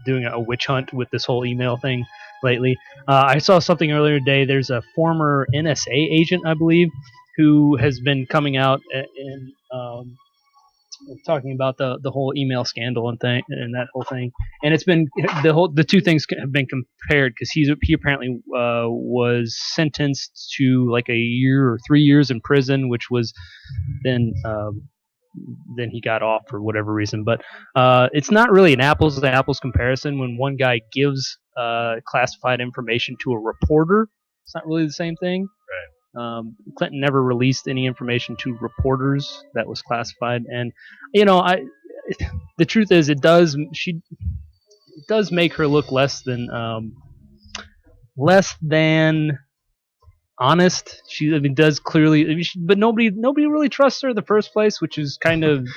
Speaker 1: doing a witch hunt with this whole email thing lately. I saw something earlier today. There's a former NSA agent, I believe, who has been coming out and talking about the whole email scandal and that whole thing. And it's been the two things have been compared because he apparently was sentenced to like a year or 3 years in prison, which was then he got off for whatever reason. But it's not really an apples to apples comparison when one guy gives classified information to a reporter. It's not really the same thing. Clinton never released any information to reporters that was classified, and the truth is, it does make her look less than honest. She does clearly, but nobody really trusts her in the first place, which is kind of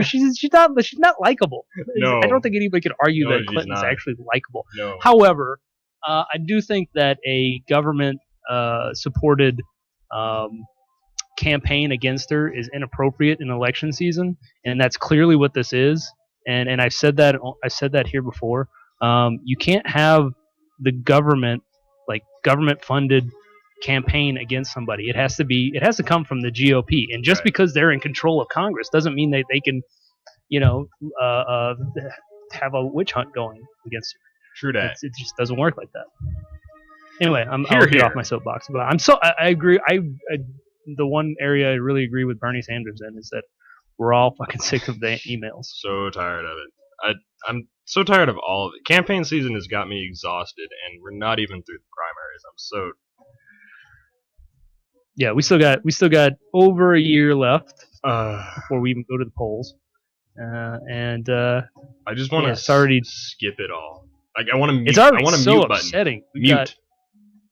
Speaker 1: she's not likable.
Speaker 2: No.
Speaker 1: I don't think anybody could argue that Clinton's
Speaker 2: not.
Speaker 1: actually likable.
Speaker 2: No.
Speaker 1: However, I do think that a government supported campaign against her is inappropriate in election season, and that's clearly what this is. And I said that here before. You can't have the government funded campaign against somebody. It has to come from the GOP, and just because they're in control of Congress doesn't mean that they can have a witch hunt going against her.
Speaker 2: True that.
Speaker 1: It just doesn't work like that. Anyway, I'll get off my soapbox, but I agree. The one area I really agree with Bernie Sanders in is that we're all fucking sick of the emails.
Speaker 2: So tired of it. I'm so tired of all of it. Campaign season has got me exhausted, and we're not even through the primaries.
Speaker 1: Yeah, we still got over a year left before we even go to the polls, and
Speaker 2: I just want to skip it all. Like I want to mute.
Speaker 1: It's already
Speaker 2: I want a
Speaker 1: so
Speaker 2: mute
Speaker 1: upsetting.
Speaker 2: Button. Mute.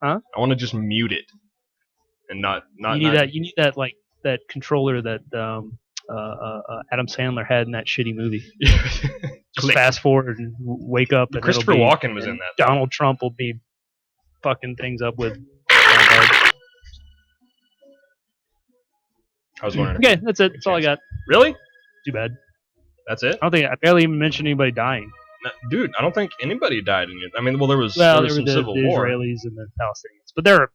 Speaker 1: Huh?
Speaker 2: I want to just mute it, and not.
Speaker 1: You need that like that controller that Adam Sandler had in that shitty movie. Just fast forward and wake up. And
Speaker 2: Christopher Walken was in that.
Speaker 1: Donald Trump will be fucking things up with.
Speaker 2: I was wondering.
Speaker 1: Okay, that's it. That's all I got.
Speaker 2: Really?
Speaker 1: Too bad.
Speaker 2: That's it?
Speaker 1: I barely even mentioned anybody dying.
Speaker 2: No, dude, I don't think anybody died in it. I mean, there was
Speaker 1: some
Speaker 2: civil war.
Speaker 1: Israelis and the Palestinians, but they're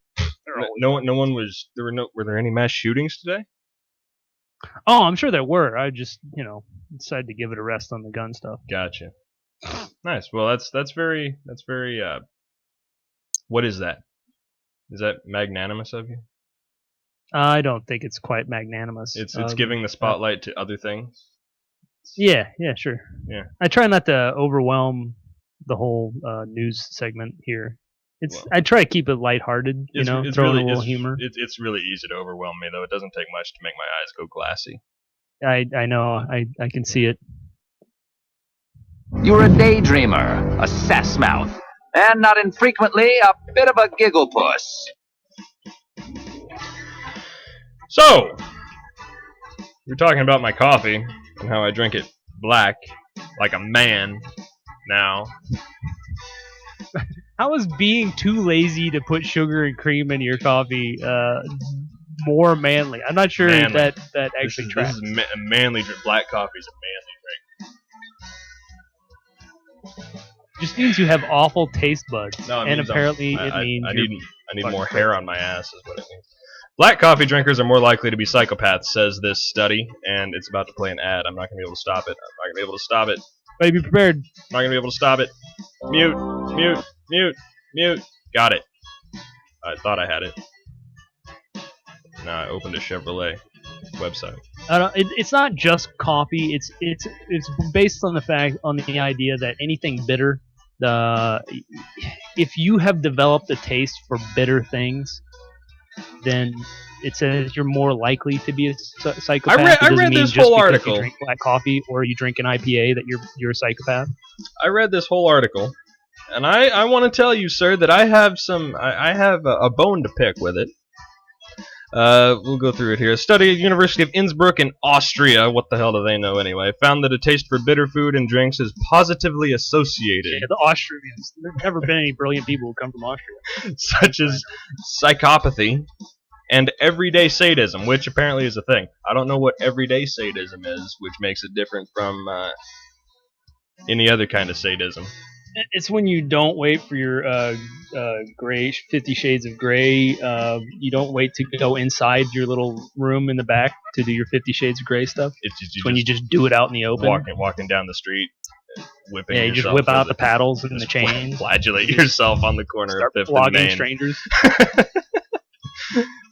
Speaker 2: no one was. Were there any mass shootings today?
Speaker 1: Oh, I'm sure there were. I just decided to give it a rest on the gun stuff.
Speaker 2: Gotcha. Nice. Well, that's very. What is that? Is that magnanimous of you?
Speaker 1: I don't think it's quite magnanimous.
Speaker 2: It's giving the spotlight to other things.
Speaker 1: Yeah, sure.
Speaker 2: Yeah.
Speaker 1: I try not to overwhelm the whole news segment here. I try to keep it lighthearted, throw in a little humor.
Speaker 2: It's really easy to overwhelm me, though. It doesn't take much to make my eyes go glassy.
Speaker 1: I know. I can see it.
Speaker 7: You're a daydreamer, a sassmouth, and not infrequently a bit of a giggle puss.
Speaker 2: So, we're talking about my coffee and how I drink it black, like a man, now.
Speaker 1: How is being too lazy to put sugar and cream in your coffee more manly? I'm not sure if that actually tracks.
Speaker 2: This is a manly drink. Black coffee is a manly drink.
Speaker 1: Just means you have awful taste buds.
Speaker 2: No,
Speaker 1: and apparently it means
Speaker 2: I need more hair on my ass is what it means. Black coffee drinkers are more likely to be psychopaths, says this study, and it's about to play an ad. I'm not going to be able to stop it.
Speaker 1: But be prepared.
Speaker 2: I'm not going to be able to stop it. Mute. Got it. I thought I had it. Now I opened a Chevrolet website.
Speaker 1: It's not just coffee. It's based on the idea that anything bitter, if you have developed a taste for bitter things, then it says you're more likely to be a psychopath.
Speaker 2: I read this whole article.
Speaker 1: You drink black coffee or you drink an IPA that you're a psychopath.
Speaker 2: I read this whole article, and I want to tell you, sir, that I have a bone to pick with it. We'll go through it here. A study at University of Innsbruck in Austria, what the hell do they know anyway, found that a taste for bitter food and drinks is positively associated.
Speaker 1: Yeah, the Austrians. There's never been any brilliant people who come from Austria.
Speaker 2: Such as psychopathy, and everyday sadism, which apparently is a thing. I don't know what everyday sadism is, which makes it different from any other kind of sadism.
Speaker 1: It's when you don't wait for your gray 50 Shades of Grey. You don't wait to go inside your little room in the back to do your 50 Shades of Grey stuff.
Speaker 2: It's
Speaker 1: when you just do it out in the open.
Speaker 2: Walking down the street, whipping.
Speaker 1: Yeah, you just whip out the paddles and the chain.
Speaker 2: Flagellate yourself on the corner of 5th and Main.
Speaker 1: Strangers.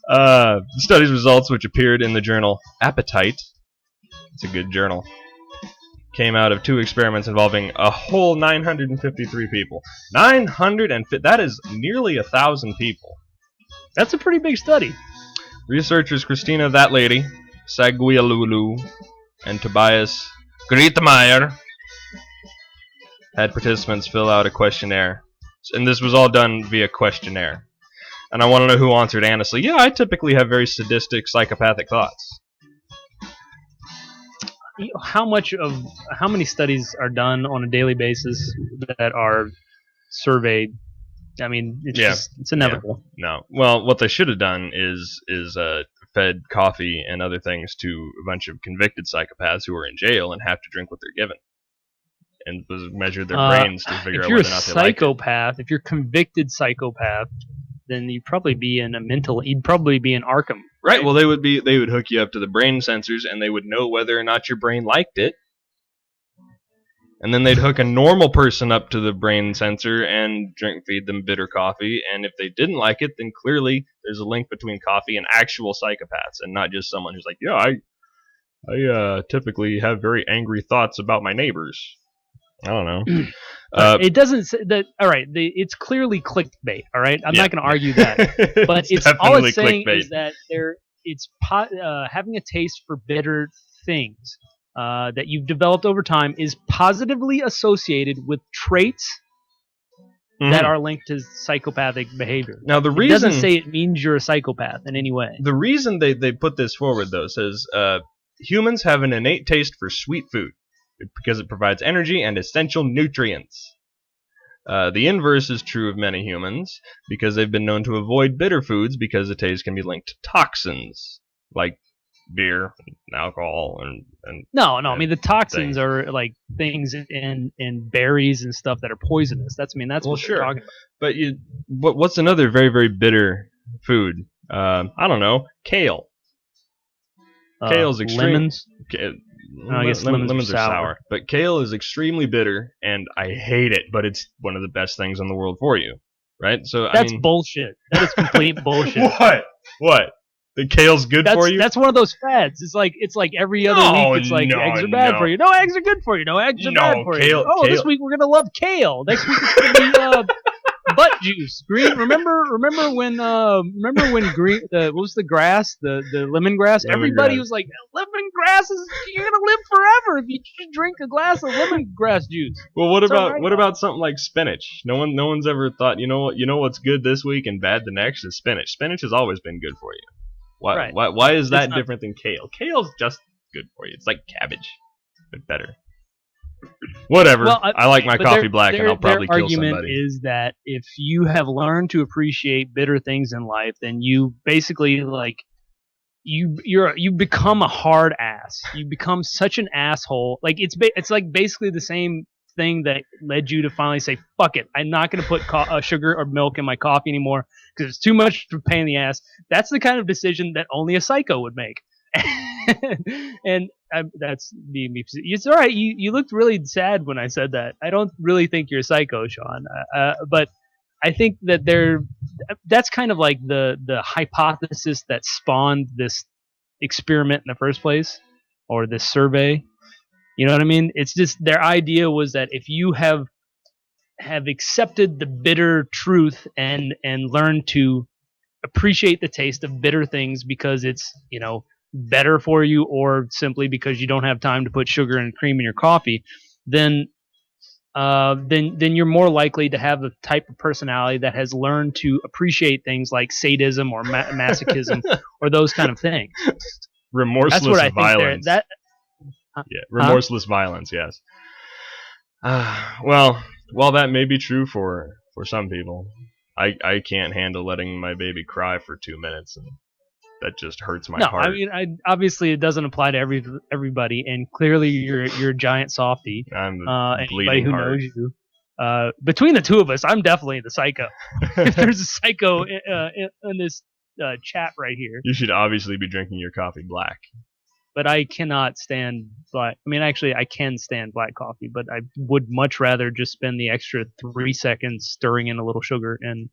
Speaker 2: The study's results, which appeared in the journal Appetite, it's a good journal, came out of 2 experiments involving a whole 953 people. That is nearly 1,000 people.
Speaker 1: That's a pretty big study.
Speaker 2: Researchers Christina That Lady, Saguialulu, and Tobias Grietemeyer had participants fill out a questionnaire. And this was all done via questionnaire. And I want to know who answered honestly. Yeah, I typically have very sadistic, psychopathic thoughts.
Speaker 1: How many studies are done on a daily basis that are surveyed? I mean, it's inevitable.
Speaker 2: Yeah. No. Well, what they should have done is fed coffee and other things to a bunch of convicted psychopaths who are in jail and have to drink what they're given, and measured their brains to figure out whether or not they like it.
Speaker 1: If you're a convicted psychopath, then you'd probably be in you'd probably be in Arkham.
Speaker 2: Right. Well, they would hook you up to the brain sensors, and they would know whether or not your brain liked it. And then they'd hook a normal person up to the brain sensor and feed them bitter coffee. And if they didn't like it, then clearly there's a link between coffee and actual psychopaths, and not just someone who's like, yeah, I typically have very angry thoughts about my neighbors. I don't know.
Speaker 1: It doesn't say that. All right, it's clearly clickbait. All right, I'm not going to argue that, but it's all it's saying clickbait. Is that it's having a taste for bitter things that you've developed over time is positively associated with traits that are linked to psychopathic behavior.
Speaker 2: Now, it
Speaker 1: doesn't say it means you're a psychopath in any way.
Speaker 2: The reason they put this forward, though, says humans have an innate taste for sweet food because it provides energy and essential nutrients. The inverse is true of many humans because they've been known to avoid bitter foods because the taste can be linked to toxins like beer, and alcohol, and
Speaker 1: no. I mean, the toxins are like things in berries and stuff that are poisonous. That's what they're talking about.
Speaker 2: But what's another very, very bitter food? I don't know. Kale. Kale's extreme.
Speaker 1: Lemons.
Speaker 2: I guess lemons are sour. But kale is extremely bitter, and I hate it. But it's one of the best things in the world for you, right? So
Speaker 1: that's bullshit. That is complete bullshit.
Speaker 2: What? The kale's good for you?
Speaker 1: That's one of those fads. It's like every other week. It's like eggs are bad for you. No, eggs are good for you. No, eggs are bad for you. Oh, this week we're gonna love kale. Next week it's gonna be butt juice. Green. Remember when green? What was the grass? The lemongrass. Everybody was like, lemongrass you're gonna live forever if you just drink a glass of lemongrass juice.
Speaker 2: Well, what about something like spinach? No one's ever thought, you know what's good this week and bad the next is spinach. Spinach has always been good for you. Why is that different than kale? Kale's just good for you. It's like cabbage, but better. Whatever. Well, I like my coffee black, and I'll probably kill somebody.
Speaker 1: Their argument is that if you have learned to appreciate bitter things in life, then you basically you become a hard ass. You become such an asshole. Like it's like basically the same thing that led you to finally say, fuck it, I'm not going to put sugar or milk in my coffee anymore because it's too much to pain in the ass. That's the kind of decision that only a psycho would make. And that's me. It's all right. You looked really sad when I said that. I don't really think you're a psycho, Sean. But I think that that's kind of like the hypothesis that spawned this experiment in the first place, or this survey. You know what I mean? It's just their idea was that if you have accepted the bitter truth and learned to appreciate the taste of bitter things because it's, better for you, or simply because you don't have time to put sugar and cream in your coffee, then you're more likely to have the type of personality that has learned to appreciate things like sadism or masochism or those kind of things.
Speaker 2: Remorseless violence. Remorseless violence, yes. Well, while that may be true for some people, I can't handle letting my baby cry for 2 minutes and that just hurts my
Speaker 1: No,
Speaker 2: heart.
Speaker 1: I mean, obviously it doesn't apply to everybody, and clearly you're a giant softie.
Speaker 2: I'm
Speaker 1: Anybody
Speaker 2: bleeding
Speaker 1: who
Speaker 2: heart.
Speaker 1: knows you. Between the two of us, I'm definitely the psycho. If there's a psycho in this chat right here,
Speaker 2: You should obviously be drinking your coffee black.
Speaker 1: but I cannot stand black. I mean, actually, I can stand black coffee, but I would much rather just spend the extra 3 seconds stirring in a little sugar and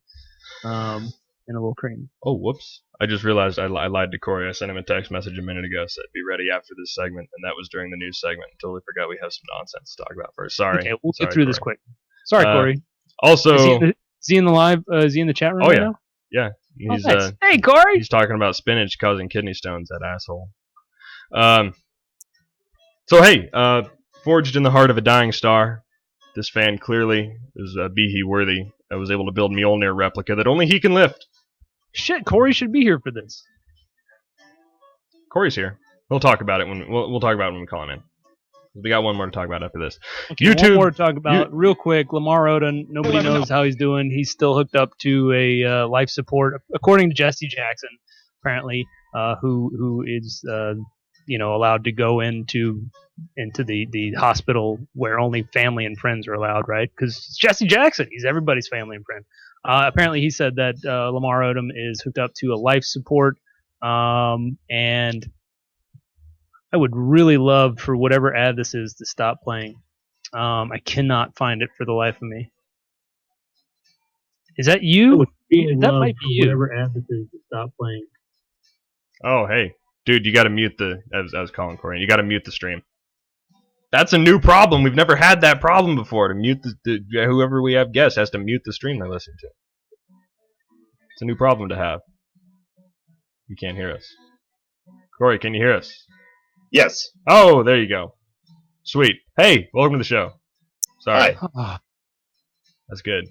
Speaker 1: a little cream.
Speaker 2: Oh, whoops. I just realized I lied to Corey. I sent him a text message a minute ago, said be ready after this segment, and that was during the news segment. Totally forgot we have some nonsense to talk about first. Sorry.
Speaker 1: Okay, we'll
Speaker 2: Sorry,
Speaker 1: get through this
Speaker 2: Corey.
Speaker 1: quick. Sorry, Corey.
Speaker 2: Also,
Speaker 1: Is he in the live? Is he in the chat room
Speaker 2: Oh,
Speaker 1: right
Speaker 2: yeah.
Speaker 1: now?
Speaker 2: yeah,
Speaker 1: Oh,
Speaker 2: he's
Speaker 1: nice. Hey, Corey.
Speaker 2: he's talking about spinach causing kidney stones, that asshole. So hey, forged in the heart of a dying star, this fan clearly is Behe worthy. I was able to build Mjolnir replica that only he can lift.
Speaker 1: Shit, Corey should be here for this.
Speaker 2: Corey's here. We'll talk about it when we'll talk about it when we call him in. We got one more to talk about after this.
Speaker 1: Okay,
Speaker 2: YouTube,
Speaker 1: one more to talk about real quick. Lamar Odom, nobody knows how he's doing. He's still hooked up to a life support, according to Jesse Jackson, apparently, who is allowed to go into the hospital where only family and friends are allowed, right? Because Jesse Jackson, he's everybody's family and friend. Apparently, he said that Lamar Odom is hooked up to a life support, and I would really love for whatever ad this is to stop playing. I cannot find it for the life of me. Is that you? That might be you. Whatever ad this is to stop playing.
Speaker 2: Oh hey, dude, you got to mute the. I was calling Corey. You got to mute the stream. That's a new problem. We've never had that problem before. To mute whoever we have guests has to mute the stream they're listening to. It's a new problem to have. You can't hear us. Corey, can you hear us?
Speaker 8: Yes.
Speaker 2: Oh, there you go. Sweet. Hey, welcome to the show. Sorry.
Speaker 8: Hi.
Speaker 2: That's good.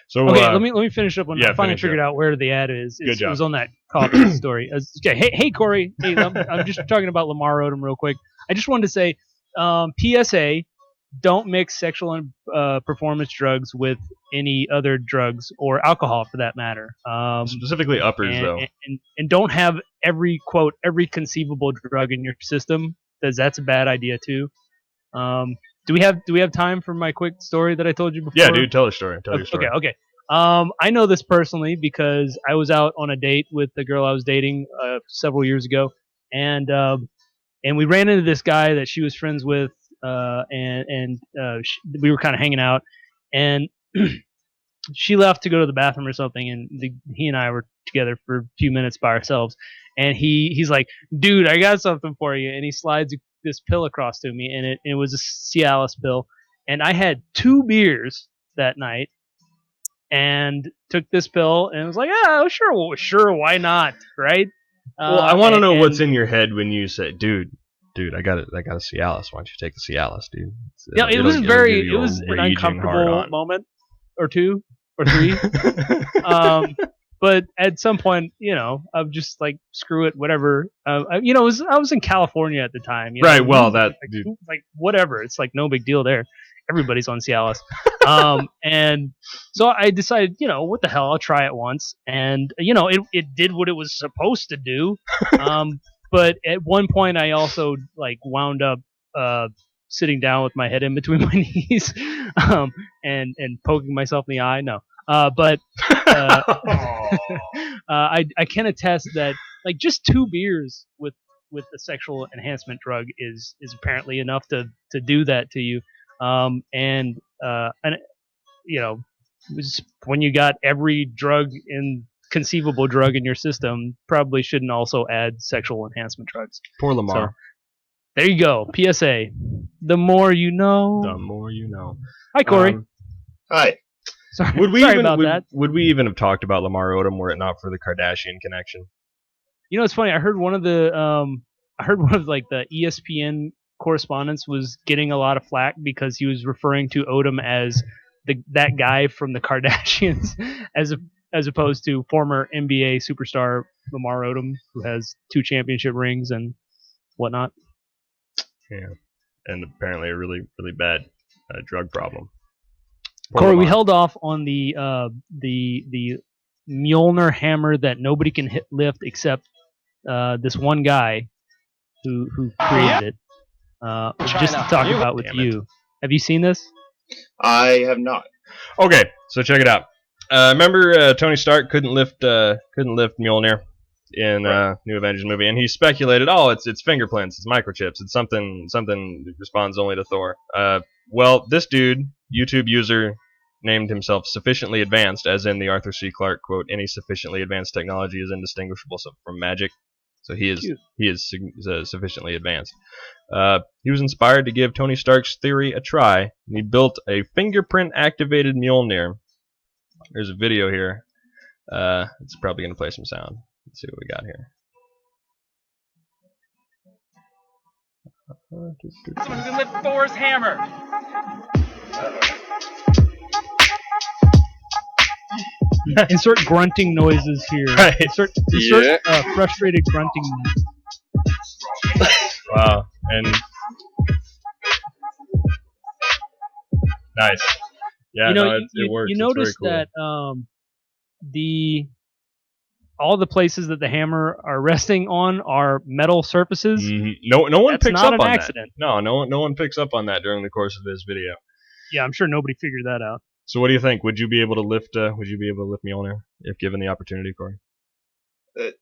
Speaker 2: So
Speaker 1: okay, let me finish up on.
Speaker 2: Yeah,
Speaker 1: I finally
Speaker 2: finish
Speaker 1: figured
Speaker 2: up.
Speaker 1: out where the ad is.
Speaker 2: Good job.
Speaker 1: It was on that coffee story. Okay, hey Corey. Hey, I'm just talking about Lamar Odom real quick. I just wanted to say, PSA: don't mix sexual and performance drugs with any other drugs or alcohol for that matter.
Speaker 2: Specifically uppers, though.
Speaker 1: And don't have every conceivable drug in your system, because that's a bad idea too. Do we have time for my quick story that I told you before?
Speaker 2: Yeah, dude, tell a story. Tell your story.
Speaker 1: Okay. I know this personally because I was out on a date with the girl I was dating several years ago, and we ran into this guy that she was friends with, and we were kind of hanging out, and she left to go to the bathroom or something, and he and I were together for a few minutes by ourselves, and he's like, "Dude, I got something for you," and he slides this pill across to me, and it was a Cialis pill, and I had 2 beers that night, and took this pill, and was like, "Oh, sure, why not?" Right?
Speaker 2: Well, I want to know what's in your head when you say, "Dude, I got a Cialis. Why don't you take the Cialis, dude?"
Speaker 1: Yeah, it was an uncomfortable moment, or 2 or 3. But at some point, I'm just like, screw it, whatever. I was in California at the time.
Speaker 2: Right. Well, that
Speaker 1: like whatever. It's like no big deal there. Everybody's on Cialis. And so I decided, what the hell? I'll try it once, and it did what it was supposed to do. But at one point, I also wound up sitting down with my head in between my knees, and poking myself in the eye. No. But I can attest that just 2 beers with the sexual enhancement drug is apparently enough to do that to you. And when you got every conceivable drug in your system, probably shouldn't also add sexual enhancement drugs.
Speaker 2: Poor Lamar.
Speaker 1: So, there you go. PSA: the more you know.
Speaker 2: The more you know.
Speaker 1: Hi, Corey.
Speaker 8: Hi.
Speaker 1: Sorry,
Speaker 2: would we even have talked about Lamar Odom were it not for the Kardashian connection?
Speaker 1: It's funny. I heard one of the the ESPN correspondents was getting a lot of flack because he was referring to Odom as that guy from the Kardashians, as opposed to former NBA superstar Lamar Odom, who has 2 championship rings and whatnot.
Speaker 2: Yeah, and apparently a really, really bad drug problem.
Speaker 1: Corey, we held off on the Mjolnir hammer that nobody can lift except this one guy who created it, just to talk about with you. Have you seen this?
Speaker 8: I have not.
Speaker 2: Okay, so check it out. Remember Tony Stark couldn't lift Mjolnir in New Avengers movie, and he speculated, oh, it's fingerprints, it's microchips, it's something that responds only to Thor. Well, this dude, YouTube user, named himself Sufficiently Advanced, as in the Arthur C. Clarke quote, "Any sufficiently advanced technology is indistinguishable from magic." So he is sufficiently advanced. He was inspired to give Tony Stark's theory a try, and he built a fingerprint-activated Mjolnir. There's a video here. It's probably going to play some sound. Let's see what we got here.
Speaker 3: Someone who can lift Thor's hammer.
Speaker 1: Insert grunting noises here.
Speaker 2: Right.
Speaker 1: Insert frustrated grunting noises.
Speaker 2: Wow. And nice. Yeah, it works.
Speaker 1: You notice that all the places that the hammer are resting on are metal surfaces.
Speaker 2: Mm-hmm. No one picks up on
Speaker 1: accident.
Speaker 2: that. No one picks up on that during the course of this video.
Speaker 1: Yeah, I'm sure nobody figured that out.
Speaker 2: So what do you think? Would you be able to lift Mjolnir if given the opportunity, Corey?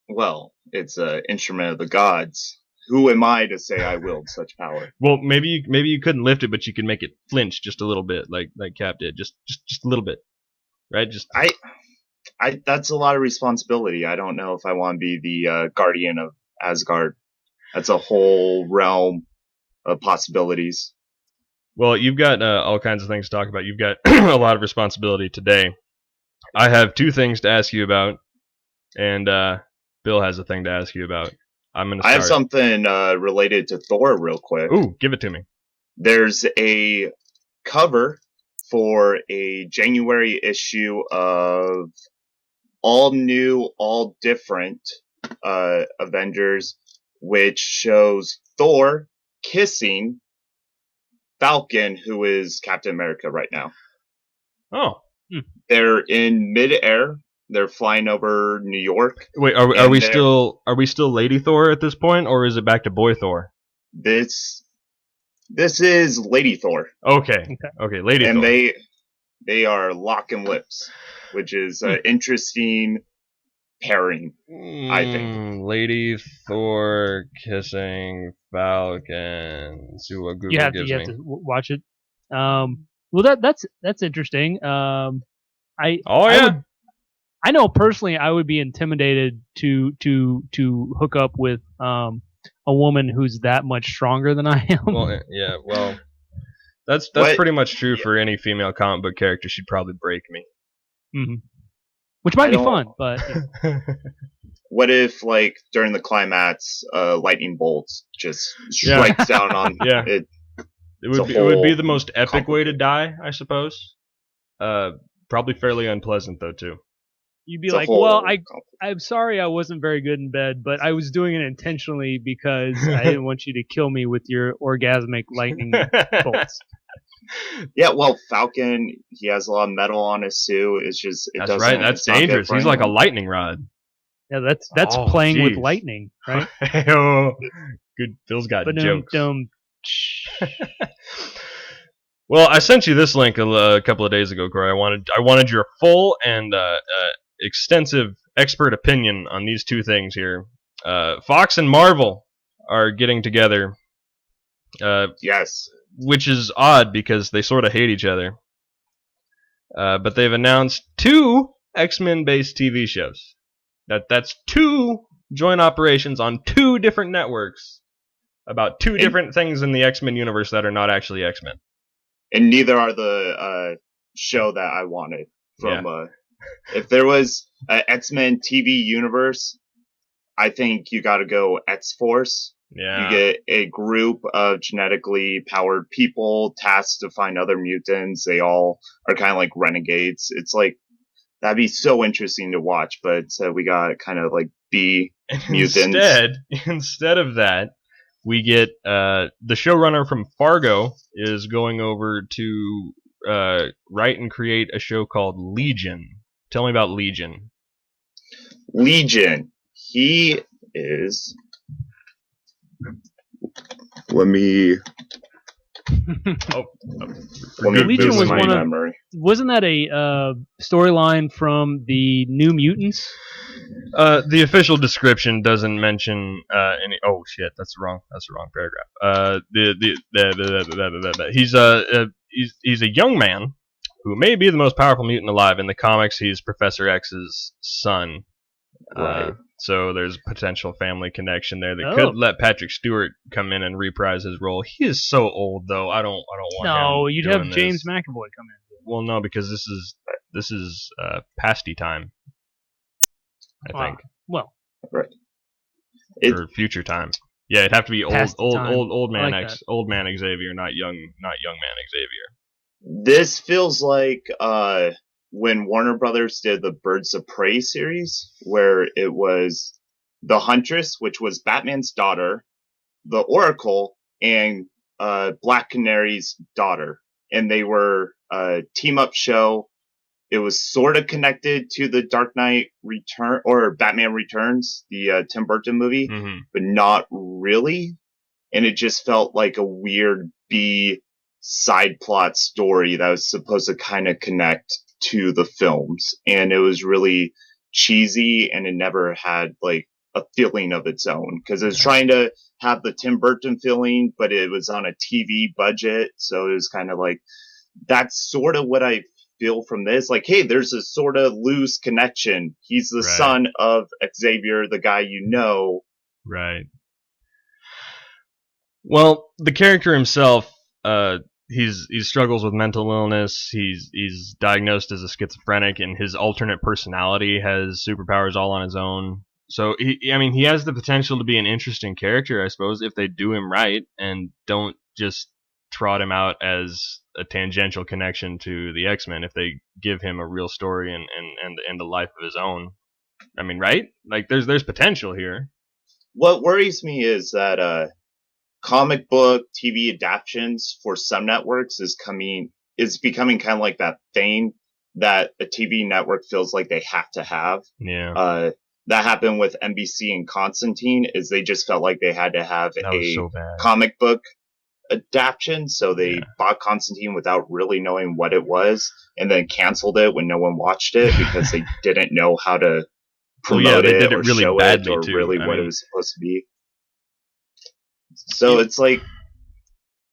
Speaker 8: Well, it's an instrument of the gods. Who am I to say I wield such power?
Speaker 2: Well, maybe you couldn't lift it, but you could make it flinch just a little bit, like Cap did, just a little bit, right? Just
Speaker 8: I that's a lot of responsibility. I don't know if I want to be the guardian of Asgard. That's a whole realm of possibilities.
Speaker 2: Well, you've got all kinds of things to talk about. You've got a lot of responsibility today. I have two things to ask you about, and Bill has a thing to ask you about. I'm gonna start.
Speaker 8: I have something related to Thor real quick.
Speaker 2: Ooh, give it to me.
Speaker 8: There's a cover for a January issue of All New, All Different Avengers, which shows Thor kissing Falcon, who is Captain America right now.
Speaker 2: Oh.
Speaker 8: They're in midair. They're flying over New York.
Speaker 2: Wait, are we still Lady Thor at this point, or is it back to Boy Thor?
Speaker 8: This is Lady Thor.
Speaker 2: Okay, Lady Thor.
Speaker 8: And they are locking lips, which is an interesting pairing, I think.
Speaker 2: Lady Thor kissing Falcon. See what Google gives me.
Speaker 1: You have to watch it. Well, that's interesting. I know personally I would be intimidated to hook up with a woman who's that much stronger than I am.
Speaker 2: Well, yeah, well, that's pretty much true for any female comic book character. She'd probably break me.
Speaker 1: Mm-hmm. Which might be fun, but
Speaker 8: what if, like, during the climax, lightning bolts just strikes down on it?
Speaker 2: It would be the most epic way to die, I suppose. Probably fairly unpleasant though too.
Speaker 1: You'd be like, well, I'm sorry I wasn't very good in bed, but I was doing it intentionally because I didn't want you to kill me with your orgasmic lightning bolts.
Speaker 8: Yeah, well, Falcon, he has a lot of metal on his suit. It's just
Speaker 2: that's right. That's dangerous. He's like a lightning rod.
Speaker 1: Yeah, that's playing with lightning, right?
Speaker 2: Good. Phil's got jokes. Well, I sent you this link a couple of days ago, Corey. I wanted your full and extensive expert opinion on these two things here. Fox and Marvel are getting together.
Speaker 8: Yes.
Speaker 2: Which is odd because they sort of hate each other. But they've announced 2 X-Men based TV shows. That's 2 joint operations on 2 different networks about 2 different things in the X-Men universe that are not actually X-Men.
Speaker 8: And neither are the show that I wanted from. If there was an X-Men TV universe, I think you got to go X-Force.
Speaker 2: Yeah.
Speaker 8: You get a group of genetically powered people tasked to find other mutants. They all are kind of like renegades. It's like, that'd be so interesting to watch, but we got kind of like B mutants.
Speaker 2: Instead of that, we get the showrunner from Fargo is going over to write and create a show called Legion. Tell me about Legion.
Speaker 8: Legion. He is. Let me. Let me
Speaker 1: Legion
Speaker 8: boost
Speaker 1: was
Speaker 8: my
Speaker 1: one of-
Speaker 8: memory.
Speaker 1: Wasn't that a storyline from the New Mutants?
Speaker 2: The official description doesn't mention any. Oh shit, that's the wrong paragraph. He's a young man who may be the most powerful mutant alive. In the comics, he's Professor X's son.
Speaker 8: Right.
Speaker 2: So there's potential family connection there that
Speaker 1: Oh.
Speaker 2: could let Patrick Stewart come in and reprise his role. He is so old though. I don't want
Speaker 1: No,
Speaker 2: him
Speaker 1: you'd
Speaker 2: doing
Speaker 1: have James
Speaker 2: this.
Speaker 1: McAvoy come in.
Speaker 2: Well, no, because this is pasty time. I think.
Speaker 1: Well,
Speaker 8: It-
Speaker 2: or future time. Yeah, it'd have to be
Speaker 1: Past
Speaker 2: old
Speaker 1: time.
Speaker 2: man
Speaker 1: I like
Speaker 2: old man Xavier, not young man Xavier.
Speaker 8: This feels like when Warner Brothers did the Birds of Prey series, where it was the Huntress, which was Batman's daughter, the Oracle, and Black Canary's daughter, and they were a team up show. It was sort of connected to the Dark Knight Return or Batman Returns, the Tim Burton movie,
Speaker 2: Mm-hmm.
Speaker 8: but not really. And it just felt like a weird B side plot story that was supposed to kind of connect to the films. And it was really cheesy and it never had like a feeling of its own because it was trying to have the Tim Burton feeling, but it was on a TV budget. So it was kind of like, that's sort of what I feel from this. Like, hey, there's a sort of loose connection. He's the
Speaker 2: Right.
Speaker 8: son of Xavier, the guy you know.
Speaker 2: Right. Well, the character himself, he struggles with mental illness. He's diagnosed as a schizophrenic, and his alternate personality has superpowers all on his own. So he has the potential to be an interesting character, I suppose, if they do him right and don't just trot him out as a tangential connection to the X-Men. If they give him a real story and a life of his own, I mean, right? Like there's potential here.
Speaker 8: What worries me is that comic book TV adaptations for some networks is becoming kind of like that thing that a TV network feels like they have to have.
Speaker 2: Yeah.
Speaker 8: That happened with NBC and Constantine is they just felt like they had to have
Speaker 2: That was
Speaker 8: a
Speaker 2: so bad.
Speaker 8: comic book adaptation. So they
Speaker 2: Yeah.
Speaker 8: bought Constantine without really knowing what it was and then canceled it when no one watched it because they didn't know how to
Speaker 2: Well,
Speaker 8: promote
Speaker 2: yeah, they
Speaker 8: it
Speaker 2: did it
Speaker 8: or
Speaker 2: really
Speaker 8: show
Speaker 2: badly,
Speaker 8: it or
Speaker 2: too.
Speaker 8: really
Speaker 2: I
Speaker 8: what it
Speaker 2: mean-
Speaker 8: was supposed to be. So it's like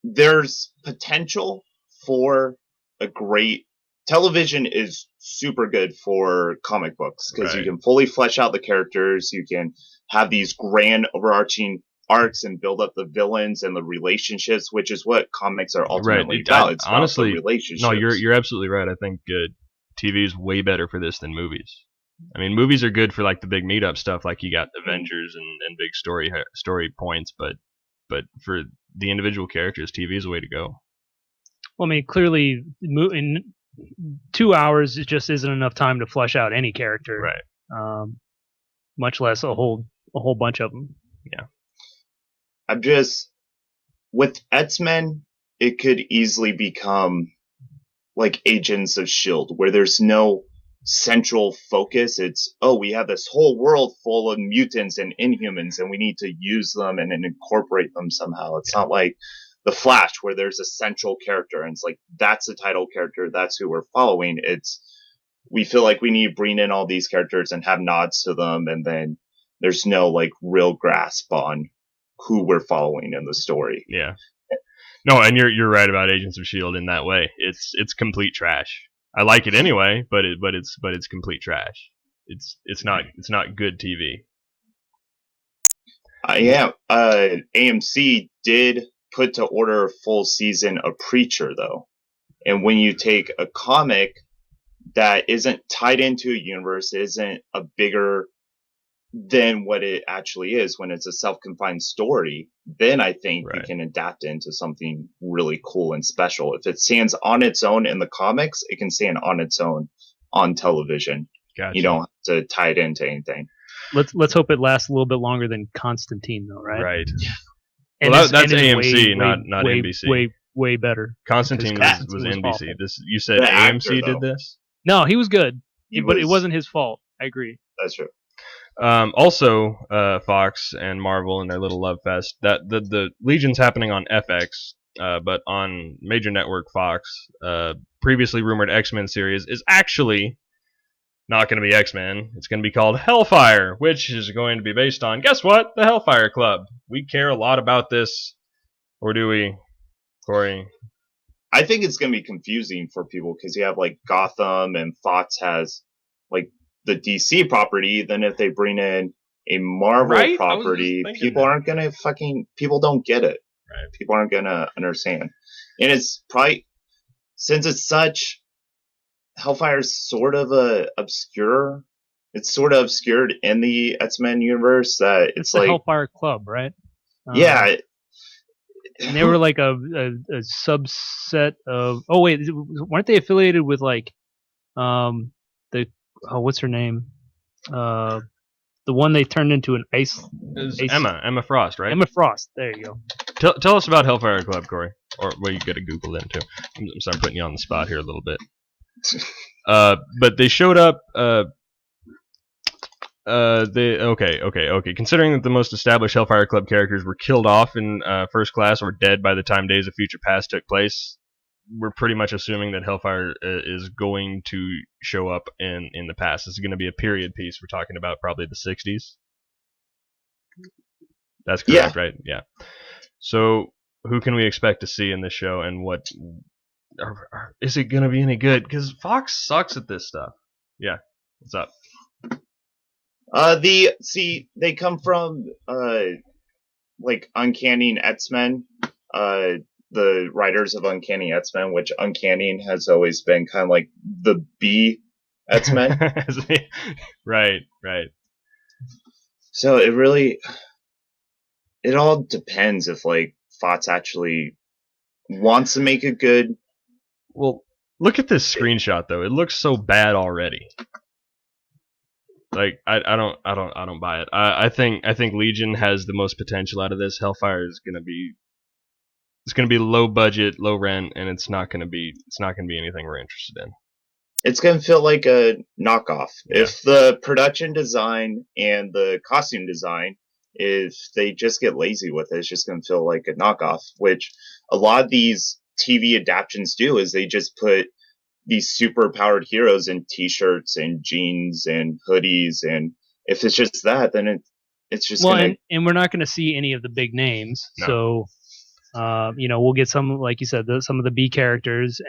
Speaker 8: there's potential for a great television is super good for comic books because you
Speaker 2: Right.
Speaker 8: can fully flesh out the characters. You can have these grand overarching arcs and build up the villains and the relationships, which is what comics are ultimately
Speaker 2: Right.
Speaker 8: about. It's
Speaker 2: Honestly,
Speaker 8: about the relationships.
Speaker 2: no, you're absolutely right. I think TV is way better for this than movies. I mean, movies are good for like the big meet-up stuff, like you got Avengers and big story points, but for the individual characters, TV is the way to go.
Speaker 1: Well, I mean, clearly, in 2 hours, it just isn't enough time to flesh out any character.
Speaker 2: Right.
Speaker 1: Much less a whole bunch of them.
Speaker 8: I'm just with X-Men, it could easily become like Agents of S.H.I.E.L.D., where there's no central focus. It's, oh, we have this whole world full of mutants and Inhumans, and we need to use them and then incorporate them somehow. It's not like The Flash, where there's a central character, and it's like, that's the title character, that's who we're following. We feel like we need to bring in all these characters and have nods to them, and then there's no like real grasp on who we're following in the story.
Speaker 2: Yeah. No, and you're right about Agents of S.H.I.E.L.D. in that way. It's complete trash. I like it anyway, but it's complete trash. It's not good TV.
Speaker 8: AMC did put to order a full season of Preacher though. And when you take a comic that isn't tied into a universe, isn't a bigger than what it actually is when it's a self-confined story, then I think you
Speaker 2: Right.
Speaker 8: can adapt it into something really cool and special. If it stands on its own in the comics, it can stand on its own on television.
Speaker 2: Gotcha.
Speaker 8: You don't have to tie it into anything.
Speaker 1: Let's hope it lasts a little bit longer than Constantine, though, right?
Speaker 2: Right.
Speaker 1: And
Speaker 2: Well,
Speaker 1: it's-
Speaker 2: that's
Speaker 1: and it's
Speaker 2: AMC, not
Speaker 1: way,
Speaker 2: NBC.
Speaker 1: Way better.
Speaker 2: Constantine
Speaker 1: Because
Speaker 2: was
Speaker 1: Constantine was
Speaker 2: NBC.
Speaker 1: awful.
Speaker 2: You said
Speaker 8: The
Speaker 2: AMC
Speaker 8: actor,
Speaker 2: did
Speaker 8: though.
Speaker 2: this?
Speaker 1: No, he was good,
Speaker 8: He
Speaker 1: but it
Speaker 8: was-
Speaker 1: wasn't his fault. I agree.
Speaker 8: That's true.
Speaker 2: Also, Fox and Marvel and their little love fest. That the Legion's happening on FX, but on major network Fox, previously rumored X-Men series is actually not going to be X-Men. It's going to be called Hellfire, which is going to be based on, guess what? The Hellfire Club. We care a lot about this, or do we, Corey?
Speaker 8: I think it's going to be confusing for people because you have like Gotham and Fox has like the DC property. Then if they bring in a Marvel property, people aren't going to people don't get it. Right? People aren't going to understand. And it's probably, since it's such, Hellfire is sort of obscure. It's sort of obscured in the X-Men universe that it's like
Speaker 1: Hellfire Club, right?
Speaker 8: Yeah.
Speaker 1: And they were like a subset of. Oh wait, weren't they affiliated with like, what's her name? The one they turned into an ice.
Speaker 2: Emma Frost, right?
Speaker 1: Emma Frost. There you go.
Speaker 2: Tell us about Hellfire Club, Corey, or well, you got to Google them too. I'm sorry, I'm putting you on the spot here a little bit. But they showed up. Okay. Considering that the most established Hellfire Club characters were killed off in First Class or dead by the time Days of Future Past took place, we're pretty much assuming that Hellfire is going to show up in the past. This is going to be a period piece. We're talking about probably the 60s. That's correct, right? Yeah. So who can we expect to see in this show, and what is it going to be any good? Because Fox sucks at this stuff. Yeah. What's up?
Speaker 8: They come from like Uncanny X-Men, the writers of Uncanny X-Men, which Uncanny has always been kind of like the B X-Men.
Speaker 2: Right.
Speaker 8: So it all depends if like Fox actually wants to make it good.
Speaker 2: Well, look at this screenshot though. It looks so bad already. Like I don't buy it. I think Legion has the most potential out of this. Hellfire is gonna be low budget, low rent, and it's not gonna be anything we're interested in.
Speaker 8: It's gonna feel like a knockoff. Yeah. If the production design and the costume design, if they just get lazy with it, it's just gonna feel like a knockoff. Which a lot of these TV adaptations do is they just put these super powered heroes in t-shirts and jeans and hoodies, and if it's just that, then it's just
Speaker 1: and we're not going to see any of the big names. No. So we'll get some, like you said, some of the B characters,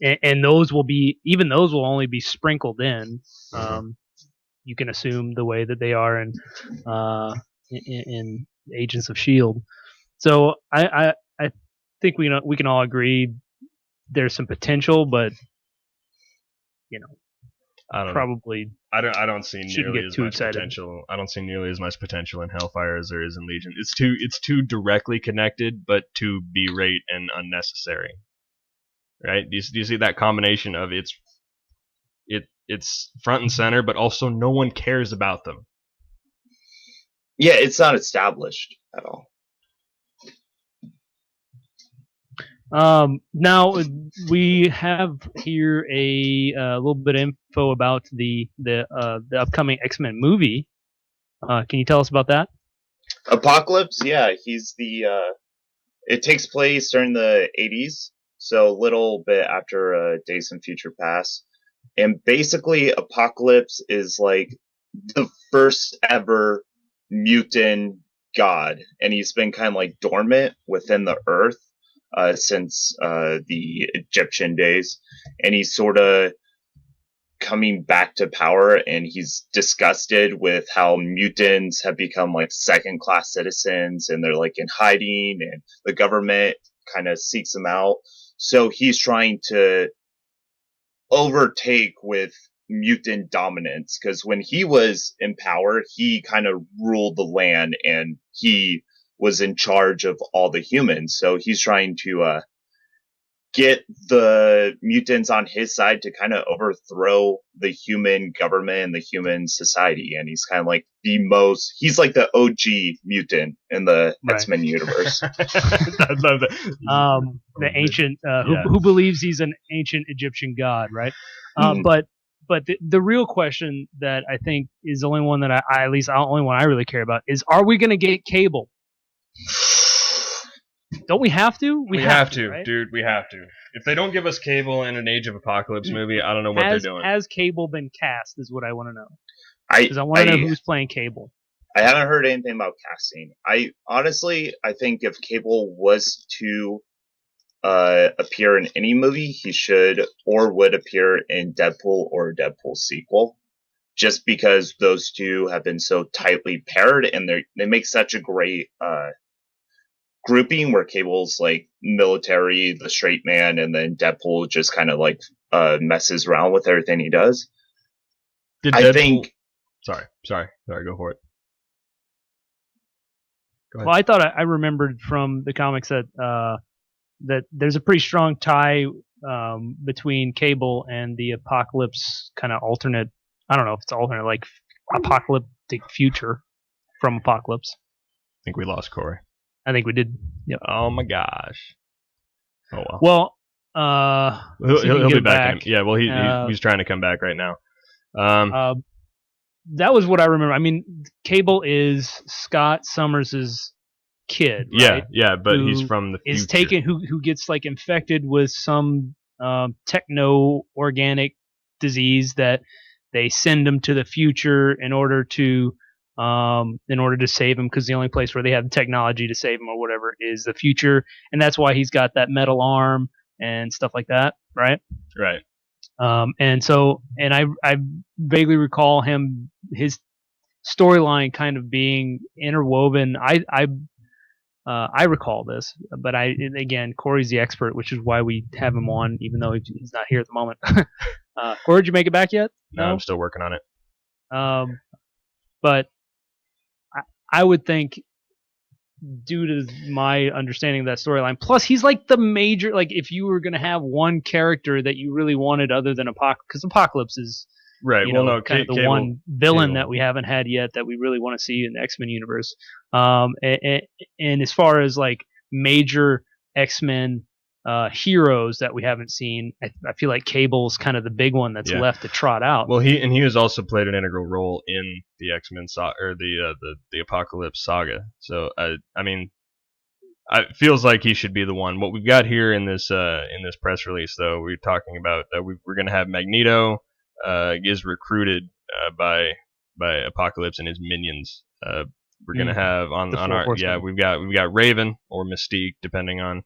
Speaker 1: and those will only be sprinkled in. You can assume the way that they are in Agents of S.H.I.E.L.D. So I think we can all agree there's some potential, but I don't see nearly as much potential. I don't see nearly as much potential in Hellfire as there is in Legion. It's too directly connected, but too berate and unnecessary. Right? Do you see that combination of it's front and center, but also no one cares about them.
Speaker 8: Yeah, it's not established at all.
Speaker 1: Now we have here a little bit of info about the upcoming X-Men movie. Can you tell us about that?
Speaker 8: Apocalypse, yeah, he's it takes place during the 80s, so a little bit after Days of Future Past. And basically Apocalypse is like the first ever mutant god, and he's been kind of like dormant within the earth since the Egyptian days, and he's sort of coming back to power, and he's disgusted with how mutants have become like second-class citizens, and they're like in hiding, and the government kind of seeks them out. So he's trying to overtake with mutant dominance, because when he was in power, he kind of ruled the land, and he was in charge of all the humans. So he's trying to get the mutants on his side to kind of overthrow the human government and the human society. And he's kind of like he's like the OG mutant in the X-Men universe.
Speaker 2: I love that.
Speaker 1: The ancient, who believes he's an ancient Egyptian god, right? But but the real question that I think is the only one that I at least the only one I really care about is: are we going to get cable? Don't we have to?
Speaker 2: We have to,
Speaker 1: right?
Speaker 2: dude. We have to. If they don't give us cable in an Age of Apocalypse movie, I don't know what they're doing.
Speaker 1: Has Cable been cast? Is what I want to know.
Speaker 8: I
Speaker 1: Because I want to know who's playing Cable.
Speaker 8: I haven't heard anything about casting. I think if Cable was to appear in any movie, he should or would appear in Deadpool or a Deadpool sequel. Just because those two have been so tightly paired, and they make such a great grouping where Cable's like military, the straight man, and then Deadpool just kind of like messes around with everything he does. I think.
Speaker 2: Sorry, go for it. Go ahead.
Speaker 1: Well, I thought I remembered from the comics that that there's a pretty strong tie between Cable and the Apocalypse kind of alternate. I don't know if it's alternate, like apocalyptic future from Apocalypse.
Speaker 2: I think we lost Corey.
Speaker 1: I think we did. Yep.
Speaker 2: Oh my gosh. Oh well.
Speaker 1: Well,
Speaker 2: he'll be back. Yeah. Well, he's trying to come back right now.
Speaker 1: That was what I remember. I mean, Cable is Scott Summers' kid, right?
Speaker 2: Yeah, but he's from the future.
Speaker 1: Who gets like infected with some techno-organic disease that they send him to the future in order to save him, because the only place where they have the technology to save him or whatever is the future, and that's why he's got that metal arm and stuff like that, right?
Speaker 2: Right.
Speaker 1: And I vaguely recall his storyline kind of being interwoven. I recall this, but again, Corey's the expert, which is why we have him on, even though he's not here at the moment. Corey, did you make it back yet?
Speaker 2: No, I'm still working on it.
Speaker 1: But I would think, due to my understanding of that storyline, plus he's like the major, like if you were going to have one character that you really wanted other than Apocalypse, because Apocalypse is
Speaker 2: right,
Speaker 1: kind of the one villain that we haven't had yet that we really want to see in the X-Men universe. And as far as like major X-Men heroes that we haven't seen, I feel like Cable's kind of the big one that's left to trot out.
Speaker 2: Well, he has also played an integral role in the X-Men or the Apocalypse saga. So I mean, it feels like he should be the one. What we've got here in this press release, though, we're talking about we're going to have Magneto is recruited by Apocalypse and his minions. We're going to have on our we've got Raven or Mystique, depending on.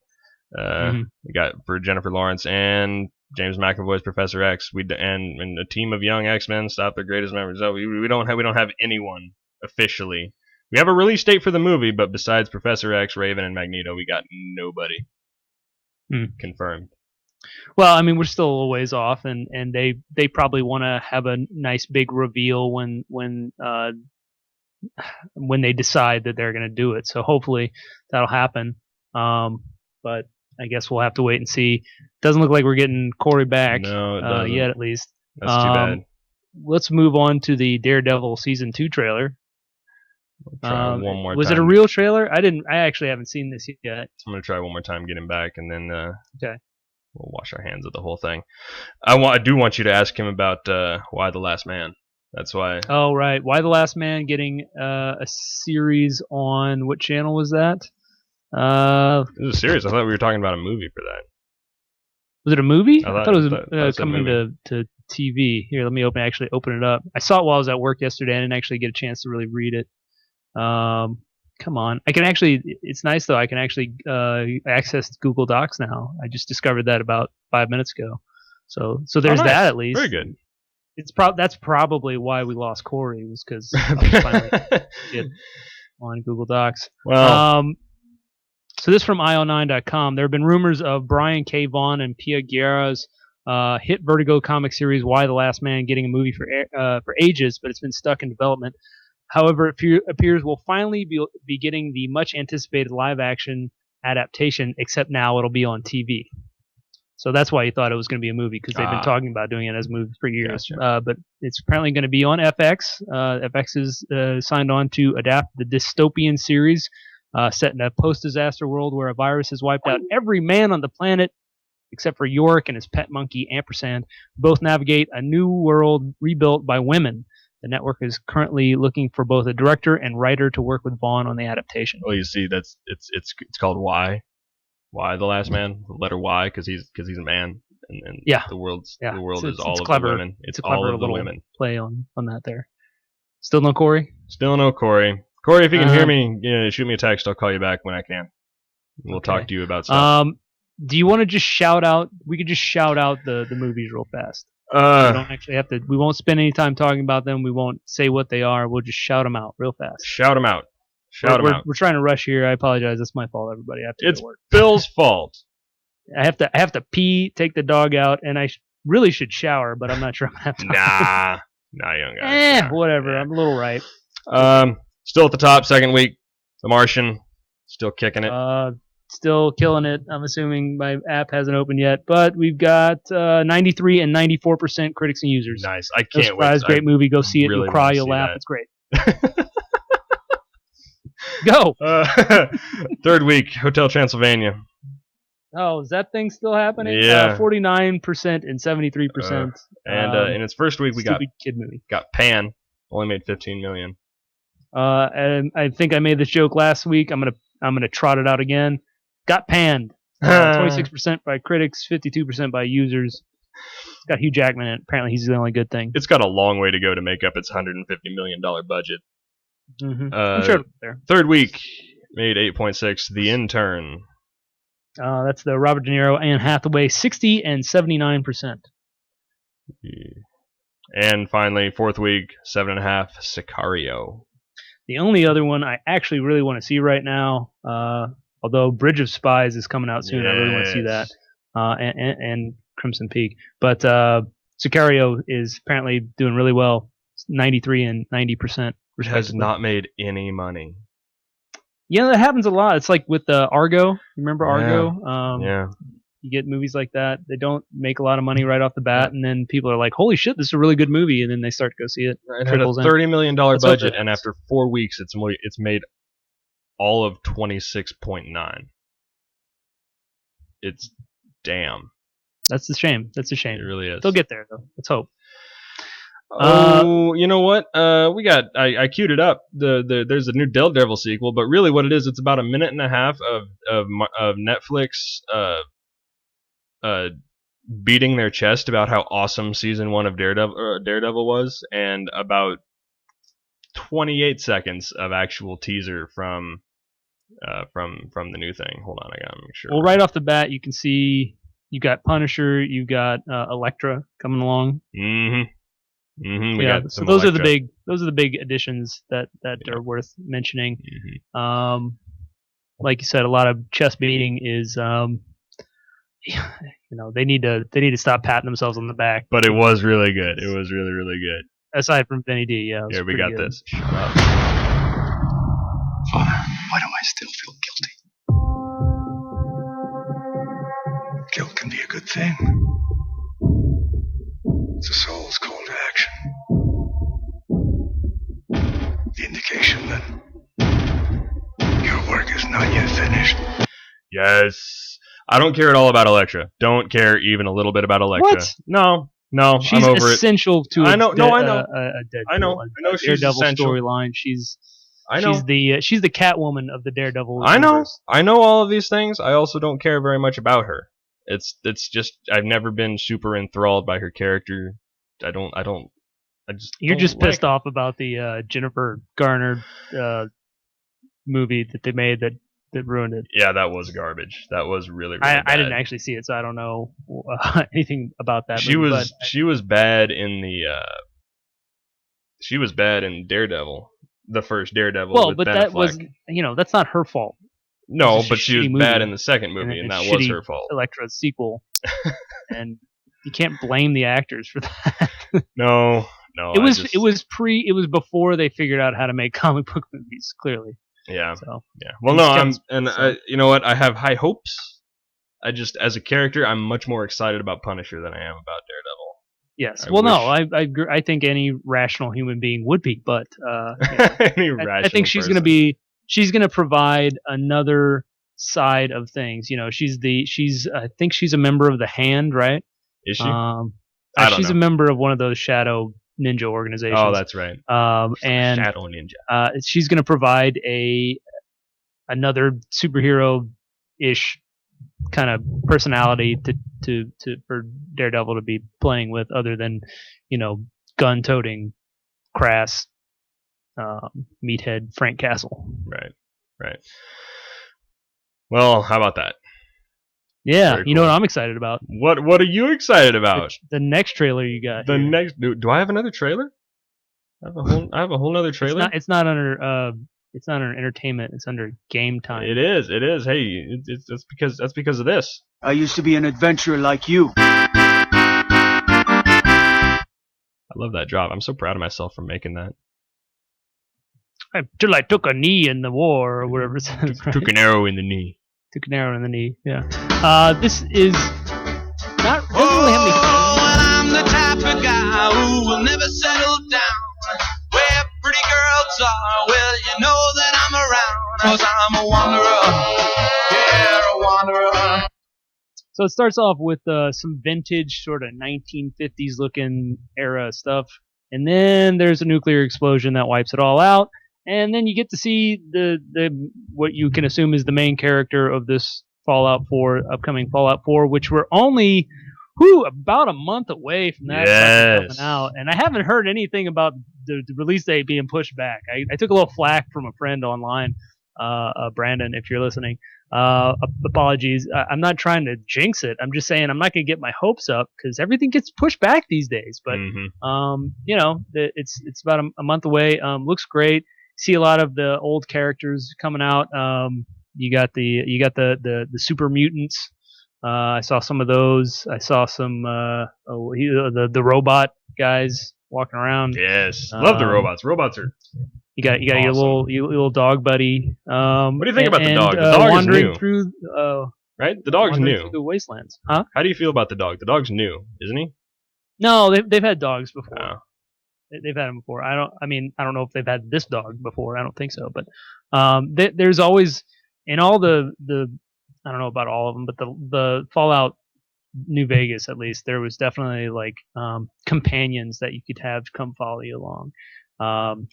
Speaker 2: We got for Jennifer Lawrence and James McAvoy's Professor X. And a team of young X-Men stop their greatest members. So we don't have anyone officially. We have a release date for the movie, but besides Professor X, Raven, and Magneto, we got nobody confirmed.
Speaker 1: Well, I mean, we're still a ways off, and they probably want to have a nice big reveal when they decide that they're going to do it. So hopefully that'll happen. But I guess we'll have to wait and see. Doesn't look like we're getting Corey back yet, at least.
Speaker 2: That's too bad.
Speaker 1: Let's move on to the Daredevil Season 2 trailer.
Speaker 2: One more time.
Speaker 1: Was it a real trailer? I actually haven't seen this yet.
Speaker 2: I'm going to try one more time, get him back, and then
Speaker 1: okay.
Speaker 2: We'll wash our hands of the whole thing. I do want you to ask him about Y the Last Man. That's why.
Speaker 1: Oh, right. Y the Last Man getting a series on, what channel was that?
Speaker 2: It was a series. I thought we were talking about a movie for that.
Speaker 1: Was it a movie? I thought it was
Speaker 2: coming
Speaker 1: to TV. Here, let me open it up. I saw it while I was at work yesterday. I didn't actually get a chance to really read it. Come on. I can actually, it's nice though, I can actually access Google Docs now. I just discovered that about 5 minutes ago. So there's
Speaker 2: nice.
Speaker 1: that at least.
Speaker 2: Very good.
Speaker 1: That's probably why we lost Corey, was because I was finally get on Google Docs.
Speaker 2: Well,
Speaker 1: so this from IO9.com. There have been rumors of Brian K. Vaughan and Pia Guerra's hit Vertigo comic series Y the Last Man getting a movie for ages, but it's been stuck in development. However, it appears we'll finally be getting the much anticipated live action adaptation, except now it'll be on TV. So that's why you thought it was going to be a movie, because they've been talking about doing it as a movie for years.
Speaker 2: Gotcha.
Speaker 1: But it's apparently going to be on FX. FX is signed on to adapt the dystopian series set in a post-disaster world where a virus has wiped out every man on the planet except for York and his pet monkey, Ampersand, both navigate a new world rebuilt by women. The network is currently looking for both a director and writer to work with Vaughn on the adaptation.
Speaker 2: Well, you see, it's called Y. Y, the Last Man, the letter Y, because he's a man, and
Speaker 1: Yeah.
Speaker 2: the world
Speaker 1: It's
Speaker 2: is all of
Speaker 1: clever.
Speaker 2: the women.
Speaker 1: It's a
Speaker 2: all
Speaker 1: clever
Speaker 2: of the
Speaker 1: little
Speaker 2: women.
Speaker 1: play on that there. Still no Corey?
Speaker 2: Still no Corey. Corey, if you can hear
Speaker 1: Um,
Speaker 2: me, shoot me a text. I'll call you back when I can. We'll
Speaker 1: Okay.
Speaker 2: talk to you about stuff.
Speaker 1: Do you want to just shout out? We could just shout out the movies real fast. We don't actually have to. We won't spend any time talking about them. We won't say what they are. We'll just shout them out real fast.
Speaker 2: Shout them out. Shout them out.
Speaker 1: We're trying to rush here. I apologize. That's my fault, everybody. I have to go
Speaker 2: It's
Speaker 1: to work.
Speaker 2: Bill's fault.
Speaker 1: I have to pee, take the dog out, and I really should shower, but I'm not sure I'm gonna have time.
Speaker 2: Nah, young guy.
Speaker 1: Whatever.
Speaker 2: Yeah.
Speaker 1: I'm a little right.
Speaker 2: Still at the top, second week. The Martian, still kicking it.
Speaker 1: Still killing it. I'm assuming my app hasn't opened yet, but we've got 93 and 94% critics and users.
Speaker 2: Nice. I
Speaker 1: No
Speaker 2: can't
Speaker 1: surprise,
Speaker 2: wait.
Speaker 1: great movie. Go see it.
Speaker 2: really
Speaker 1: You'll cry.
Speaker 2: wanna
Speaker 1: You'll
Speaker 2: see
Speaker 1: laugh.
Speaker 2: that.
Speaker 1: It's great. Go.
Speaker 2: Third week, Hotel Transylvania.
Speaker 1: Oh, is that thing still happening?
Speaker 2: Yeah.
Speaker 1: 49% and 73%.
Speaker 2: And in its first week, we
Speaker 1: stupid kid movie.
Speaker 2: got Pan. Only made $15 million.
Speaker 1: And I think I made this joke last week. I'm gonna trot it out again. Got panned. 26% by critics, 52% by users. It's got Hugh Jackman in it. Apparently, he's the only good thing.
Speaker 2: It's got a long way to go to make up its $150 million budget.
Speaker 1: I'm sure it'll be there.
Speaker 2: Third week, made 8.6. The Intern.
Speaker 1: That's the Robert De Niro, Anne Hathaway, 60 and 79%.
Speaker 2: And finally, fourth week, 7.5. Sicario.
Speaker 1: The only other one I actually really want to see right now, although Bridge of Spies is coming out soon, I really want to see that, and Crimson Peak. But Sicario is apparently doing really well, 93 and 90%.
Speaker 2: Which has not made any money.
Speaker 1: Yeah, that happens a lot. It's like with Argo. Remember Argo?
Speaker 2: Yeah.
Speaker 1: You get movies like that. They don't make a lot of money right off the bat, and then people are like, "Holy shit, this is a really good movie," and then they start to go see it.
Speaker 2: It had a $30 million
Speaker 1: Let's hope
Speaker 2: budget,
Speaker 1: that
Speaker 2: and after 4 weeks, it's made all of 26.9. It's damn.
Speaker 1: That's a shame. That's a shame.
Speaker 2: It really is.
Speaker 1: They'll get there though. Let's hope.
Speaker 2: You know what? We got. I queued it up. There's a new Daredevil sequel, but really, what it is, it's about a minute and a half of Netflix beating their chest about how awesome season 1 of Daredevil was, and about 28 seconds of actual teaser from the new thing. Hold on, I gotta make sure.
Speaker 1: Well, right off the bat, you can see you got Punisher, you got Elektra coming along.
Speaker 2: We
Speaker 1: Yeah,
Speaker 2: got
Speaker 1: so
Speaker 2: some
Speaker 1: those
Speaker 2: Elektra.
Speaker 1: are the big additions that are worth mentioning. Like you said, a lot of chest beating is they need to stop patting themselves on the back.
Speaker 2: But it was really good. It was really, really good.
Speaker 1: Aside from Vinny D, yeah.
Speaker 2: Here, we got this.
Speaker 9: Father, why do I still feel guilty? Guilt can be a good thing. It's a soul's call to action. The indication that your work is not yet finished.
Speaker 2: Yes. I don't care at all about Elektra. Don't care even a little bit about Elektra.
Speaker 1: What?
Speaker 2: No,
Speaker 1: She's
Speaker 2: I'm over it.
Speaker 1: essential to
Speaker 2: I know.
Speaker 1: a
Speaker 2: I know she's
Speaker 1: Daredevil
Speaker 2: essential.
Speaker 1: storyline. She's
Speaker 2: She's
Speaker 1: the Catwoman of the Daredevil
Speaker 2: I know.
Speaker 1: universe.
Speaker 2: I know all of these things. I also don't care very much about her. It's just I've never been super enthralled by her character.
Speaker 1: You're just pissed off about the Jennifer Garner movie that they made that ruined it.
Speaker 2: Yeah, that was garbage. That was really bad.
Speaker 1: I didn't actually see it, so I don't know anything about that.
Speaker 2: She
Speaker 1: movie,
Speaker 2: was bad in she was bad in Daredevil, the first Daredevil.
Speaker 1: Well,
Speaker 2: with
Speaker 1: but
Speaker 2: Ben
Speaker 1: that
Speaker 2: Affleck.
Speaker 1: was that's not her fault.
Speaker 2: No,
Speaker 1: It's a
Speaker 2: but she was
Speaker 1: shitty
Speaker 2: bad
Speaker 1: movie.
Speaker 2: in the second movie, and
Speaker 1: a
Speaker 2: that was
Speaker 1: shitty
Speaker 2: her fault.
Speaker 1: Elektra sequel, and you can't blame the actors for that.
Speaker 2: No.
Speaker 1: It was before they figured out how to make comic book movies. Clearly.
Speaker 2: Yeah.
Speaker 1: So,
Speaker 2: yeah. Well, no, you know what? I have high hopes. As a character, I'm much more excited about Punisher than I am about Daredevil.
Speaker 1: Yes. I think any rational human being would be, but
Speaker 2: Any
Speaker 1: I think she's going to provide another side of things. I think she's a member of the Hand, right?
Speaker 2: Is she?
Speaker 1: I
Speaker 2: don't
Speaker 1: she's
Speaker 2: know.
Speaker 1: a member of one of those shadow ninja organizations.
Speaker 2: Oh, that's right.
Speaker 1: And
Speaker 2: Shadow Ninja.
Speaker 1: she's going to provide another superhero-ish kind of personality to for Daredevil to be playing with, other than gun-toting, crass meathead Frank Castle.
Speaker 2: Right. Well, how about that?
Speaker 1: Yeah,
Speaker 2: Very
Speaker 1: you know
Speaker 2: cool.
Speaker 1: what I'm excited about?
Speaker 2: What are you excited about?
Speaker 1: The next trailer you got.
Speaker 2: The
Speaker 1: here.
Speaker 2: next. Do I have another trailer? I have a whole nother trailer.
Speaker 1: It's not under entertainment. It's under game time.
Speaker 2: It is. Hey, that's because of this.
Speaker 10: I used to be an adventurer like you.
Speaker 2: I love that drop. I'm so proud of myself for making that.
Speaker 1: Till I took a knee in the war, or whatever it says.
Speaker 2: Took an arrow in the knee.
Speaker 1: Took an arrow in the knee. Yeah. This is not. Doesn't really have any.
Speaker 11: And I'm the type of guy who will never settle down. Where pretty girls are, well, you know that I'm around. 'Cause I'm a wanderer. Yeah, a wanderer.
Speaker 1: So it starts off with some vintage sort of 1950s looking era stuff, and then there's a nuclear explosion that wipes it all out, and then you get to see the what you can assume is the main character of this upcoming Fallout 4, which we're only about a month away from that coming out, and I haven't heard anything about the release date being pushed back. I took a little flack from a friend online, Brandon, if you're listening. Apologies. I'm not trying to jinx it. I'm just saying I'm not going to get my hopes up because everything gets pushed back these days. But it's about a month away. Looks great. See a lot of the old characters coming out. You got the super mutants. I saw some of those. I saw some the robot guys walking around.
Speaker 2: Yes, love the robots. Robots are.
Speaker 1: You got
Speaker 2: awesome.
Speaker 1: your little dog buddy.
Speaker 2: What do you think about the dog? The dog
Speaker 1: wandering
Speaker 2: is new,
Speaker 1: through,
Speaker 2: right? The dog's new.
Speaker 1: Through the wastelands, huh?
Speaker 2: How do you feel about the dog? The dog's new, isn't he?
Speaker 1: No, they've had dogs before.
Speaker 2: Oh.
Speaker 1: They've had them before. I don't know if they've had this dog before. I don't think so. But there's always in all the I don't know about all of them, but the Fallout New Vegas, at least, there was definitely like companions that you could have come follow you along.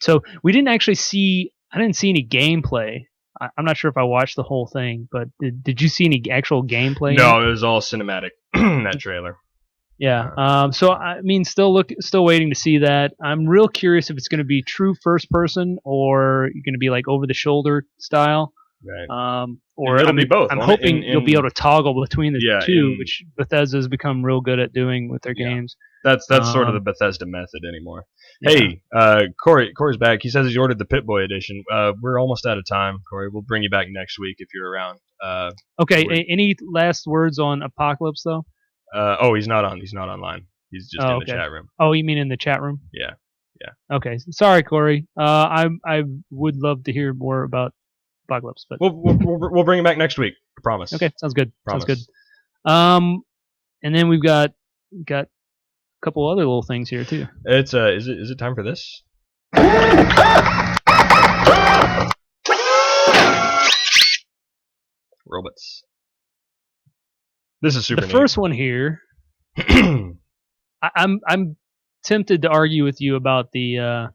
Speaker 1: So we didn't actually see. I didn't see any gameplay. I'm not sure if I watched the whole thing, but did you see any actual gameplay?
Speaker 2: No, it was all cinematic. That trailer.
Speaker 1: Yeah. So I mean, still waiting to see that. I'm real curious if it's going to be true first person or you're going to be like over the shoulder style.
Speaker 2: Right.
Speaker 1: Or
Speaker 2: it'll be both.
Speaker 1: I'm hoping you'll be able to toggle between the two, which Bethesda's become real good at doing with their games.
Speaker 2: That's sort of the Bethesda method anymore. Yeah. Hey, Corey's back. He says he ordered the Pip-Boy edition. We're almost out of time, Corey. We'll bring you back next week if you're around.
Speaker 1: Okay. Any last words on Apocalypse though?
Speaker 2: He's not on. He's not online. He's just in the chat room.
Speaker 1: Oh, you mean in the chat room?
Speaker 2: Yeah.
Speaker 1: Okay. Sorry, Corey. I would love to hear more about Apocalypse, but
Speaker 2: we'll bring him back next week. I promise.
Speaker 1: Okay, sounds good.
Speaker 2: Promise.
Speaker 1: Sounds good. And then we've got a couple other little things here too.
Speaker 2: It's is it time for this? Robots. This is super.
Speaker 1: The first one here. I'm tempted to argue with you about the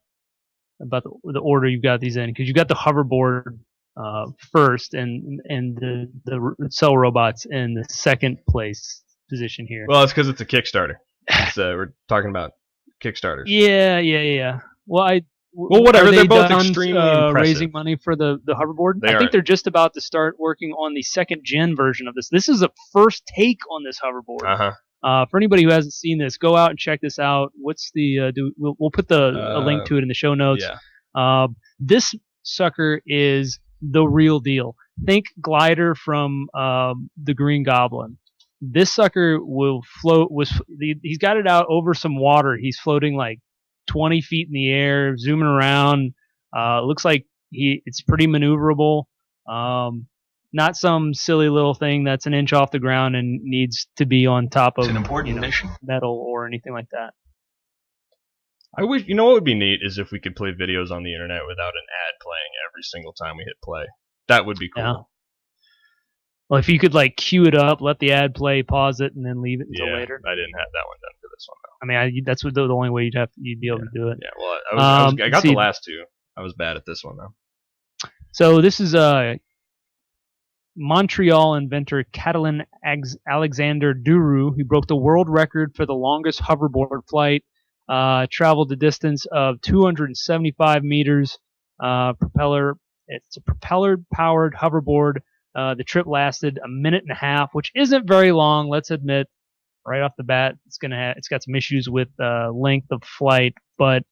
Speaker 1: order you've got these in, because you got the hoverboard first and the cell robots in the second place position here.
Speaker 2: Well, it's because it's a Kickstarter. We're talking about Kickstarters.
Speaker 1: Yeah. Well,
Speaker 2: whatever. They're both extremely impressive.
Speaker 1: Raising money for the hoverboard. I think they're just about to start working on the second gen version of this. This is a first take on this hoverboard. For anybody who hasn't seen this, go out and check this out. What's the? We'll put a link to it in the show notes.
Speaker 2: Yeah.
Speaker 1: This sucker is the real deal. Think glider from the Green Goblin. This sucker will float. He's got it out over some water. He's floating like 20 feet in the air, zooming around. Looks like it's pretty maneuverable. Not some silly little thing that's an inch off the ground and needs to be on top of metal or anything like that.
Speaker 2: I wish, what would be neat is if we could play videos on the internet without an ad playing every single time we hit play. That would be cool.
Speaker 1: Well, if you could like queue it up, let the ad play, pause it, and then leave it until later.
Speaker 2: I didn't have that one done for this one though.
Speaker 1: I mean, that's what the only way you'd be able to do it.
Speaker 2: Yeah, well, I got the last two. I was bad at this one though.
Speaker 1: So this is Montreal inventor Catalin Alexander Duru, who broke the world record for the longest hoverboard flight. Traveled a distance of 275 meters. It's a propeller-powered hoverboard. The trip lasted a minute and a half, which isn't very long. Let's admit, right off the bat, it's got some issues with length of flight, but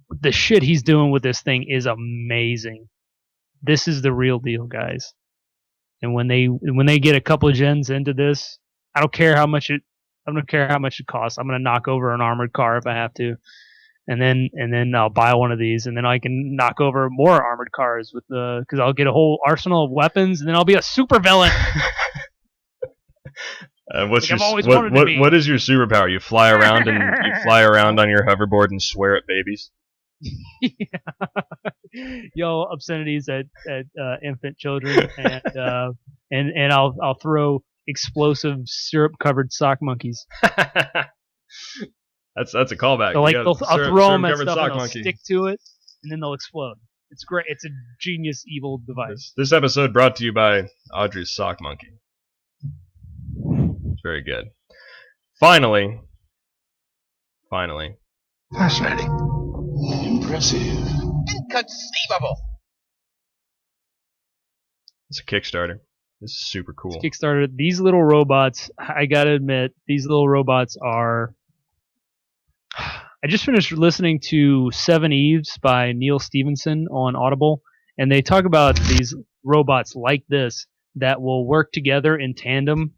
Speaker 1: the shit he's doing with this thing is amazing. This is the real deal, guys. And when they get a couple of gens into this, I don't care how much it costs. I'm gonna knock over an armored car if I have to, and then I'll buy one of these, and then I can knock over more armored cars with because I'll get a whole arsenal of weapons, and then I'll be a super villain.
Speaker 2: What is your superpower? You fly around on your hoverboard and swear at babies.
Speaker 1: Yell obscenities at infant children, and I'll throw explosive syrup-covered sock monkeys.
Speaker 2: That's a callback.
Speaker 1: So I'll throw them at stuff and they'll stick to it, and then they'll explode. It's great. It's a genius evil device.
Speaker 2: This episode brought to you by Audrey's sock monkey. It's very good. Finally.
Speaker 9: Fascinating. Impressive.
Speaker 3: Inconceivable.
Speaker 2: It's a Kickstarter. This is super cool.
Speaker 1: Kickstarter. These little robots, I gotta admit, these little robots are... I just finished listening to Seven Eves by Neil Stevenson on Audible, and they talk about these robots like this that will work together in tandem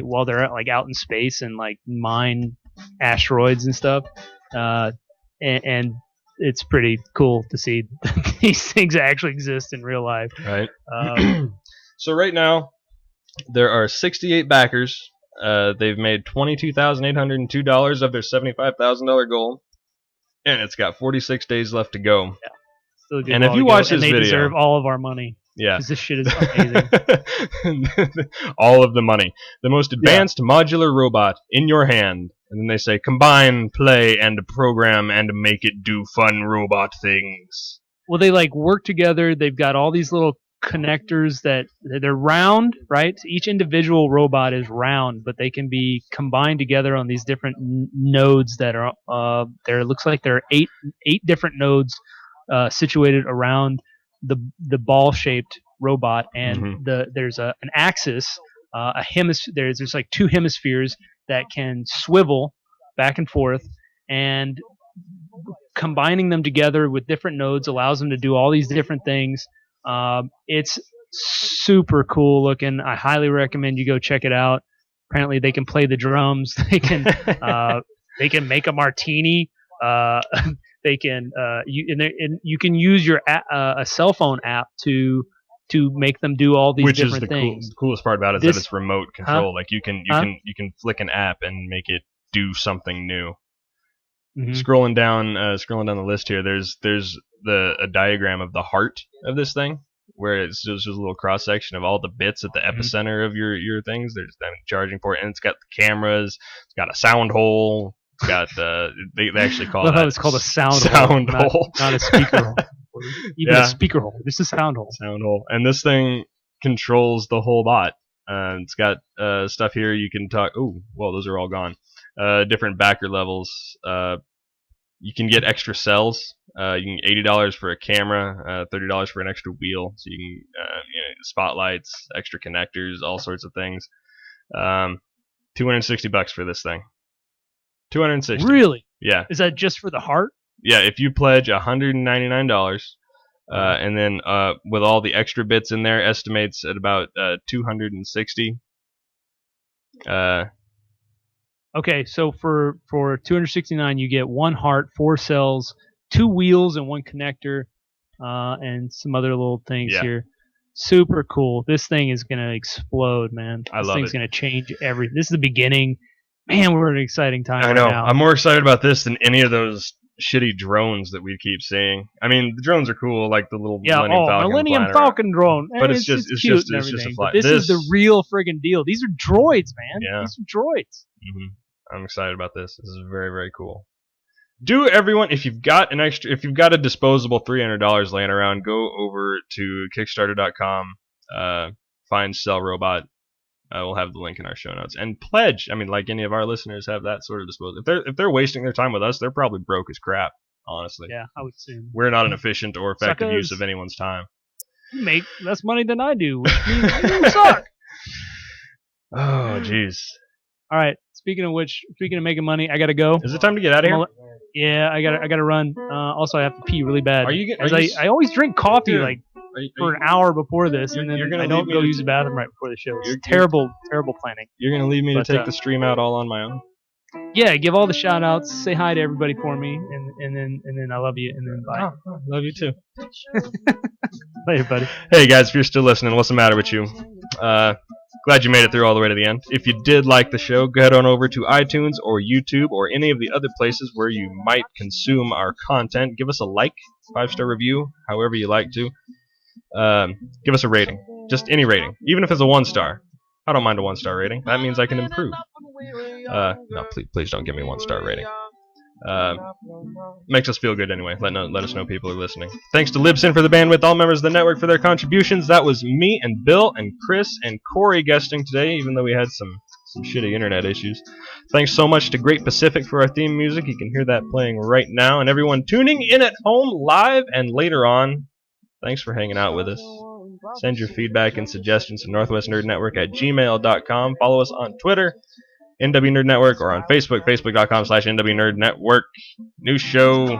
Speaker 1: while they're out in space and like mine asteroids and stuff. And it's pretty cool to see these things actually exist in real life.
Speaker 2: Right. So right now, there are 68 backers. They've made $22,802 of their $75,000 goal, and it's got 46 days left to go.
Speaker 1: Yeah.
Speaker 2: And if you watch this
Speaker 1: they
Speaker 2: video,
Speaker 1: deserve all of our money.
Speaker 2: Yeah,
Speaker 1: because this shit is amazing.
Speaker 2: All of the money. The most advanced modular robot in your hand. And then they say, combine, play, and program, and make it do fun robot things.
Speaker 1: Well, they work together. They've got all these little connectors that they're round, right? Each individual robot is round, but they can be combined together on these different nodes that are there. It looks like there are eight different nodes situated around the ball-shaped robot, and there's an axis, a hemisphere. There's like two hemispheres that can swivel back and forth, and combining them together with different nodes allows them to do all these different things. It's super cool looking. I highly recommend you go check it out. Apparently they can play the drums. They can make a martini. They can you can use your a cell phone app to make them do all these different things.
Speaker 2: The coolest part about it is that it's remote control. Like you can flick an app and make it do something new. Scrolling down the list here, there's a diagram of the heart of this thing, where it's just a little cross section of all the bits at the epicenter of your things. There's the charging port, and it's got the cameras. It's got a sound hole. It's got they actually call it.
Speaker 1: It's called a sound
Speaker 2: hole,
Speaker 1: not a speaker hole. Even a speaker hole. This is a sound hole.
Speaker 2: Sound hole, and this thing controls the whole bot. It's got stuff here you can talk. Oh, well, those are all gone. Different backer levels. You can get extra cells. You can $80 for a camera, $30 for an extra wheel. So you can spotlights, extra connectors, all sorts of things. $260 for this thing. $260.
Speaker 1: Really?
Speaker 2: Yeah.
Speaker 1: Is that just for the heart?
Speaker 2: Yeah. If you pledge $199, and then with all the extra bits in there, estimates at about $260.
Speaker 1: Okay, so for $269, you get one heart, 4 cells, 2 wheels, and 1 connector, and some other little things here. Super cool. This thing is gonna explode, man. This thing's gonna change everything. This is the beginning. Man, we're in an exciting time.
Speaker 2: I know.
Speaker 1: Right now.
Speaker 2: I'm more excited about this than any of those shitty drones that we keep seeing. I mean, the drones are cool, like the little
Speaker 1: Yeah,
Speaker 2: Millennium Falcon.
Speaker 1: Millennium
Speaker 2: flying
Speaker 1: Falcon drone.
Speaker 2: But
Speaker 1: it's
Speaker 2: just
Speaker 1: cute
Speaker 2: it's
Speaker 1: and
Speaker 2: just a
Speaker 1: everything.
Speaker 2: fly.
Speaker 1: But this is the real friggin' deal. These are droids, man.
Speaker 2: Yeah.
Speaker 1: These are droids.
Speaker 2: I'm excited about this. This is very, very cool. Do everyone, if you've got a disposable $300 laying around, go over to Kickstarter.com, find Cell Robot. We'll have the link in our show notes, and pledge. I mean, like any of our listeners have that sort of disposal. If they're wasting their time with us, they're probably broke as crap. Honestly,
Speaker 1: yeah, I would assume
Speaker 2: we're not an efficient or effective
Speaker 1: Suckers.
Speaker 2: use of anyone's time.
Speaker 1: You make less money than I do, which means you suck.
Speaker 2: Oh, jeez.
Speaker 1: All right. Speaking of making money, I gotta go.
Speaker 2: Is it time to get out of here?
Speaker 1: Yeah, I gotta run. Also, I have to pee really bad.
Speaker 2: I
Speaker 1: always drink coffee
Speaker 2: Dude,
Speaker 1: for an hour before this, and then I don't go use the bathroom right before the show. It's terrible planning.
Speaker 2: You're gonna leave me to take the stream out all on my own?
Speaker 1: Yeah, give all the shout outs, say hi to everybody for me, and then I love you, and then bye.
Speaker 2: Oh, love you too.
Speaker 1: Later, buddy.
Speaker 2: Hey guys, if you're still listening, what's the matter with you? Glad you made it through all the way to the end. If you did like the show, go head on over to iTunes or YouTube or any of the other places where you might consume our content. Give us a like, 5-star review, however you like to. Give us a rating. Just any rating. Even if it's a 1-star. I don't mind a 1-star rating. That means I can improve. No, please don't give me a 1-star rating. Makes us feel good anyway. Let us know people are listening. Thanks to Libsyn for the bandwidth, all members of the network for their contributions. That was me and Bill and Chris and Corey guesting today, even though we had some shitty internet issues. Thanks so much to Great Pacific for our theme music. You can hear that playing right now. And everyone tuning in at home live and later on, thanks for hanging out with us. Send your feedback and suggestions to northwestnerdnetwork@gmail.com. Follow us on Twitter, NW Nerd Network, or on Facebook, facebook.com/NW Nerd Network. New show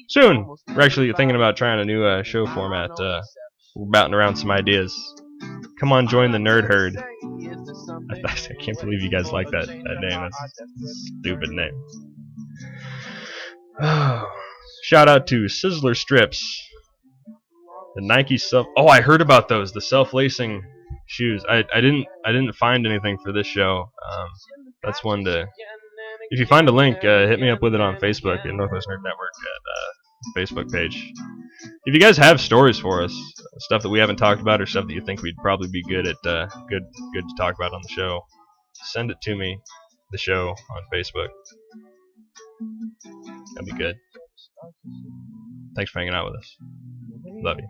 Speaker 2: soon. We're actually thinking about trying a new show format. We're batting around some ideas. Come on, join the Nerd Herd. I can't believe you guys like that name. That's a stupid name. Shout out to Sizzler Strips. The Nike self. Oh, I heard about those. The self-lacing shoes. I didn't find anything for this show. That's one to. If you find a link, hit me up with it on Facebook at Northwest Nerd Network at Facebook page. If you guys have stories for us, stuff that we haven't talked about, or stuff that you think we'd probably be good at, good to talk about on the show, send it to me. The show on Facebook. That'd be good. Thanks for hanging out with us. Love you.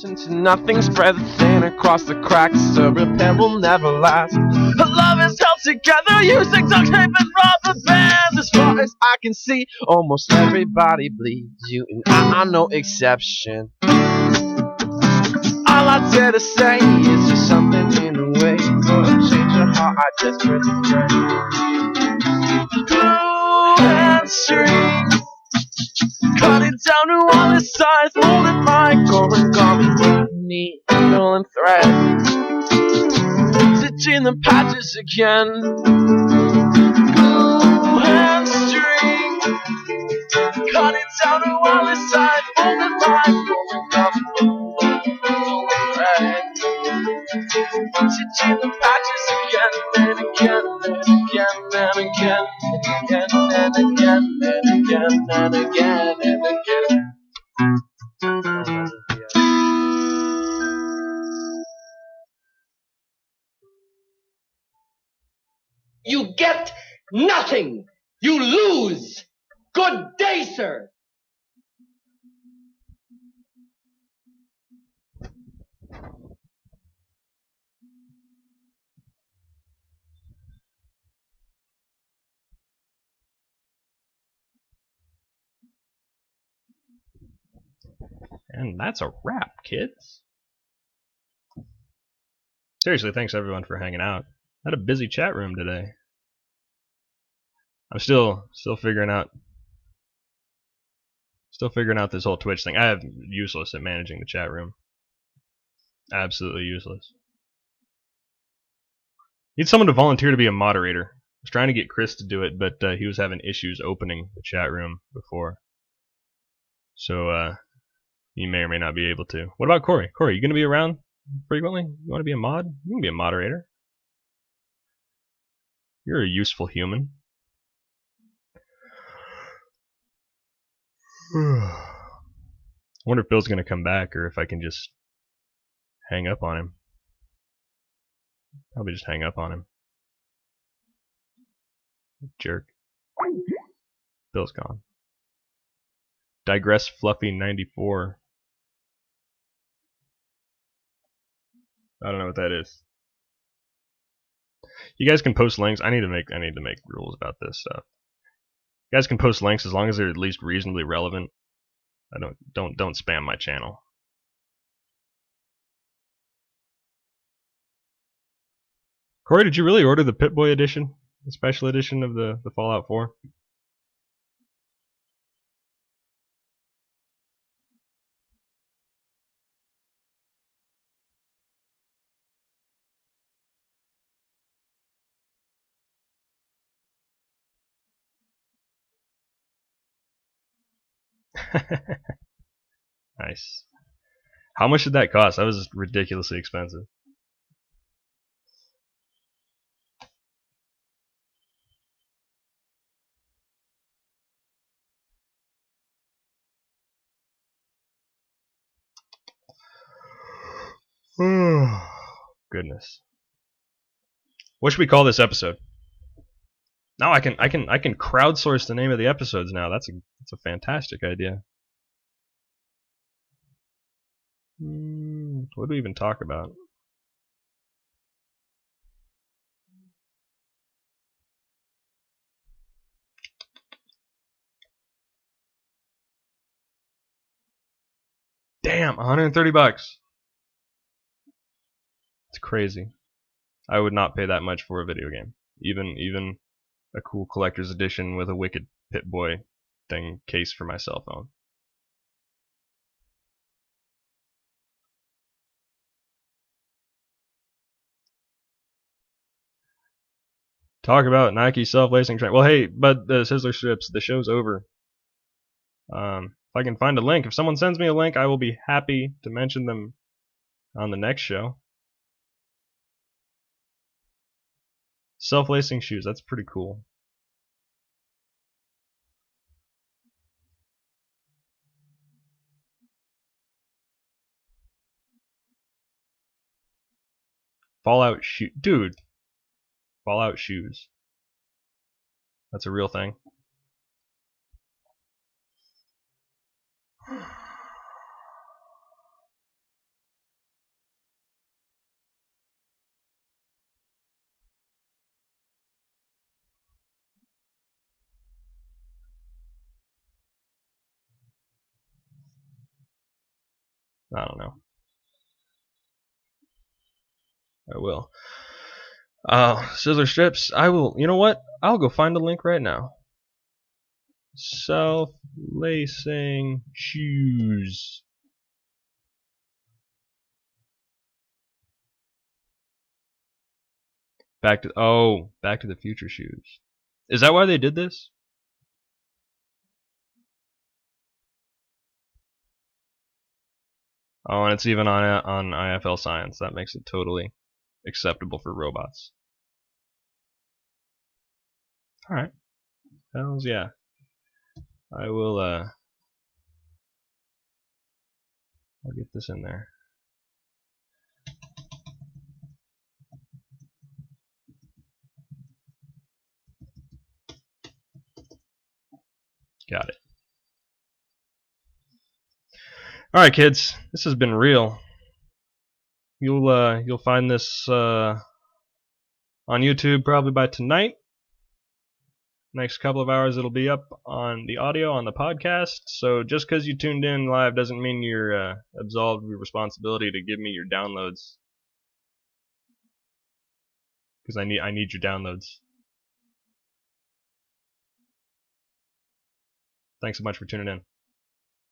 Speaker 11: Into nothing, spread the thin across the cracks, so repair will never last. Her love is held together using duct tape and rubber bands. As far as I can see, almost everybody bleeds. You and I'm no exception. All I dare to say is just something in the way. Gonna change your heart, I desperately pray. Glue and string, cut it down to all its size, mold it like origami, needle and thread, stitching the patches again. Glue and string, cut it down to all its size, mold it like origami, needle and thread, stitching the patches again and again and again and again and again and again and again and again.
Speaker 12: You get nothing. You lose. Good day, sir.
Speaker 2: And that's a wrap, kids. Seriously, thanks everyone for hanging out. I had a busy chat room today. I'm still figuring out this whole Twitch thing. I'm useless at managing the chat room. Absolutely useless. Need someone to volunteer to be a moderator. I was trying to get Chris to do it, but he was having issues opening the chat room before. So he may or may not be able to. What about Corey? Corey, you gonna be around frequently? You want to be a mod? You can be a moderator. You're a useful human. I wonder if Bill's gonna come back or if I can just hang up on him. Probably just hang up on him. Jerk. Bill's gone. Digress Fluffy 94. I don't know what that is. You guys can post links. I need to make rules about this stuff. You guys can post links as long as they're at least reasonably relevant. I don't spam my channel. Corey, did you really order the Pip-Boy edition? The special edition of the Fallout 4? Nice. How much did that cost? That was ridiculously expensive. Goodness. What should we call this episode? Now I can crowdsource the name of the episodes now. That's a fantastic idea. What do we even talk about? Damn, $130. It's crazy. I would not pay that much for a video game. Even a cool collector's edition with a wicked Pip-Boy thing case for my cell phone. Talk about Nike self-lacing train. Well, hey, but the Sizzler Strips, the show's over. If I can find a link, if someone sends me a link, I will be happy to mention them on the next show. Self-lacing shoes, that's pretty cool. Fallout shoe, dude. Fallout shoes. That's a real thing. I don't know. I will. Sizzler Strips, I will. You know what? I'll go find the link right now. Self-lacing shoes. Back to the Future shoes. Is that why they did this? Oh, and it's even on IFL Science. That makes it totally acceptable for robots. All right. Hells yeah. I will. I'll get this in there. Got it. All right, kids. This has been real. You'll find this on YouTube probably by tonight. Next couple of hours it'll be up on the audio on the podcast. So just because you tuned in live doesn't mean you're absolved of your responsibility to give me your downloads. Because I need your downloads. Thanks so much for tuning in.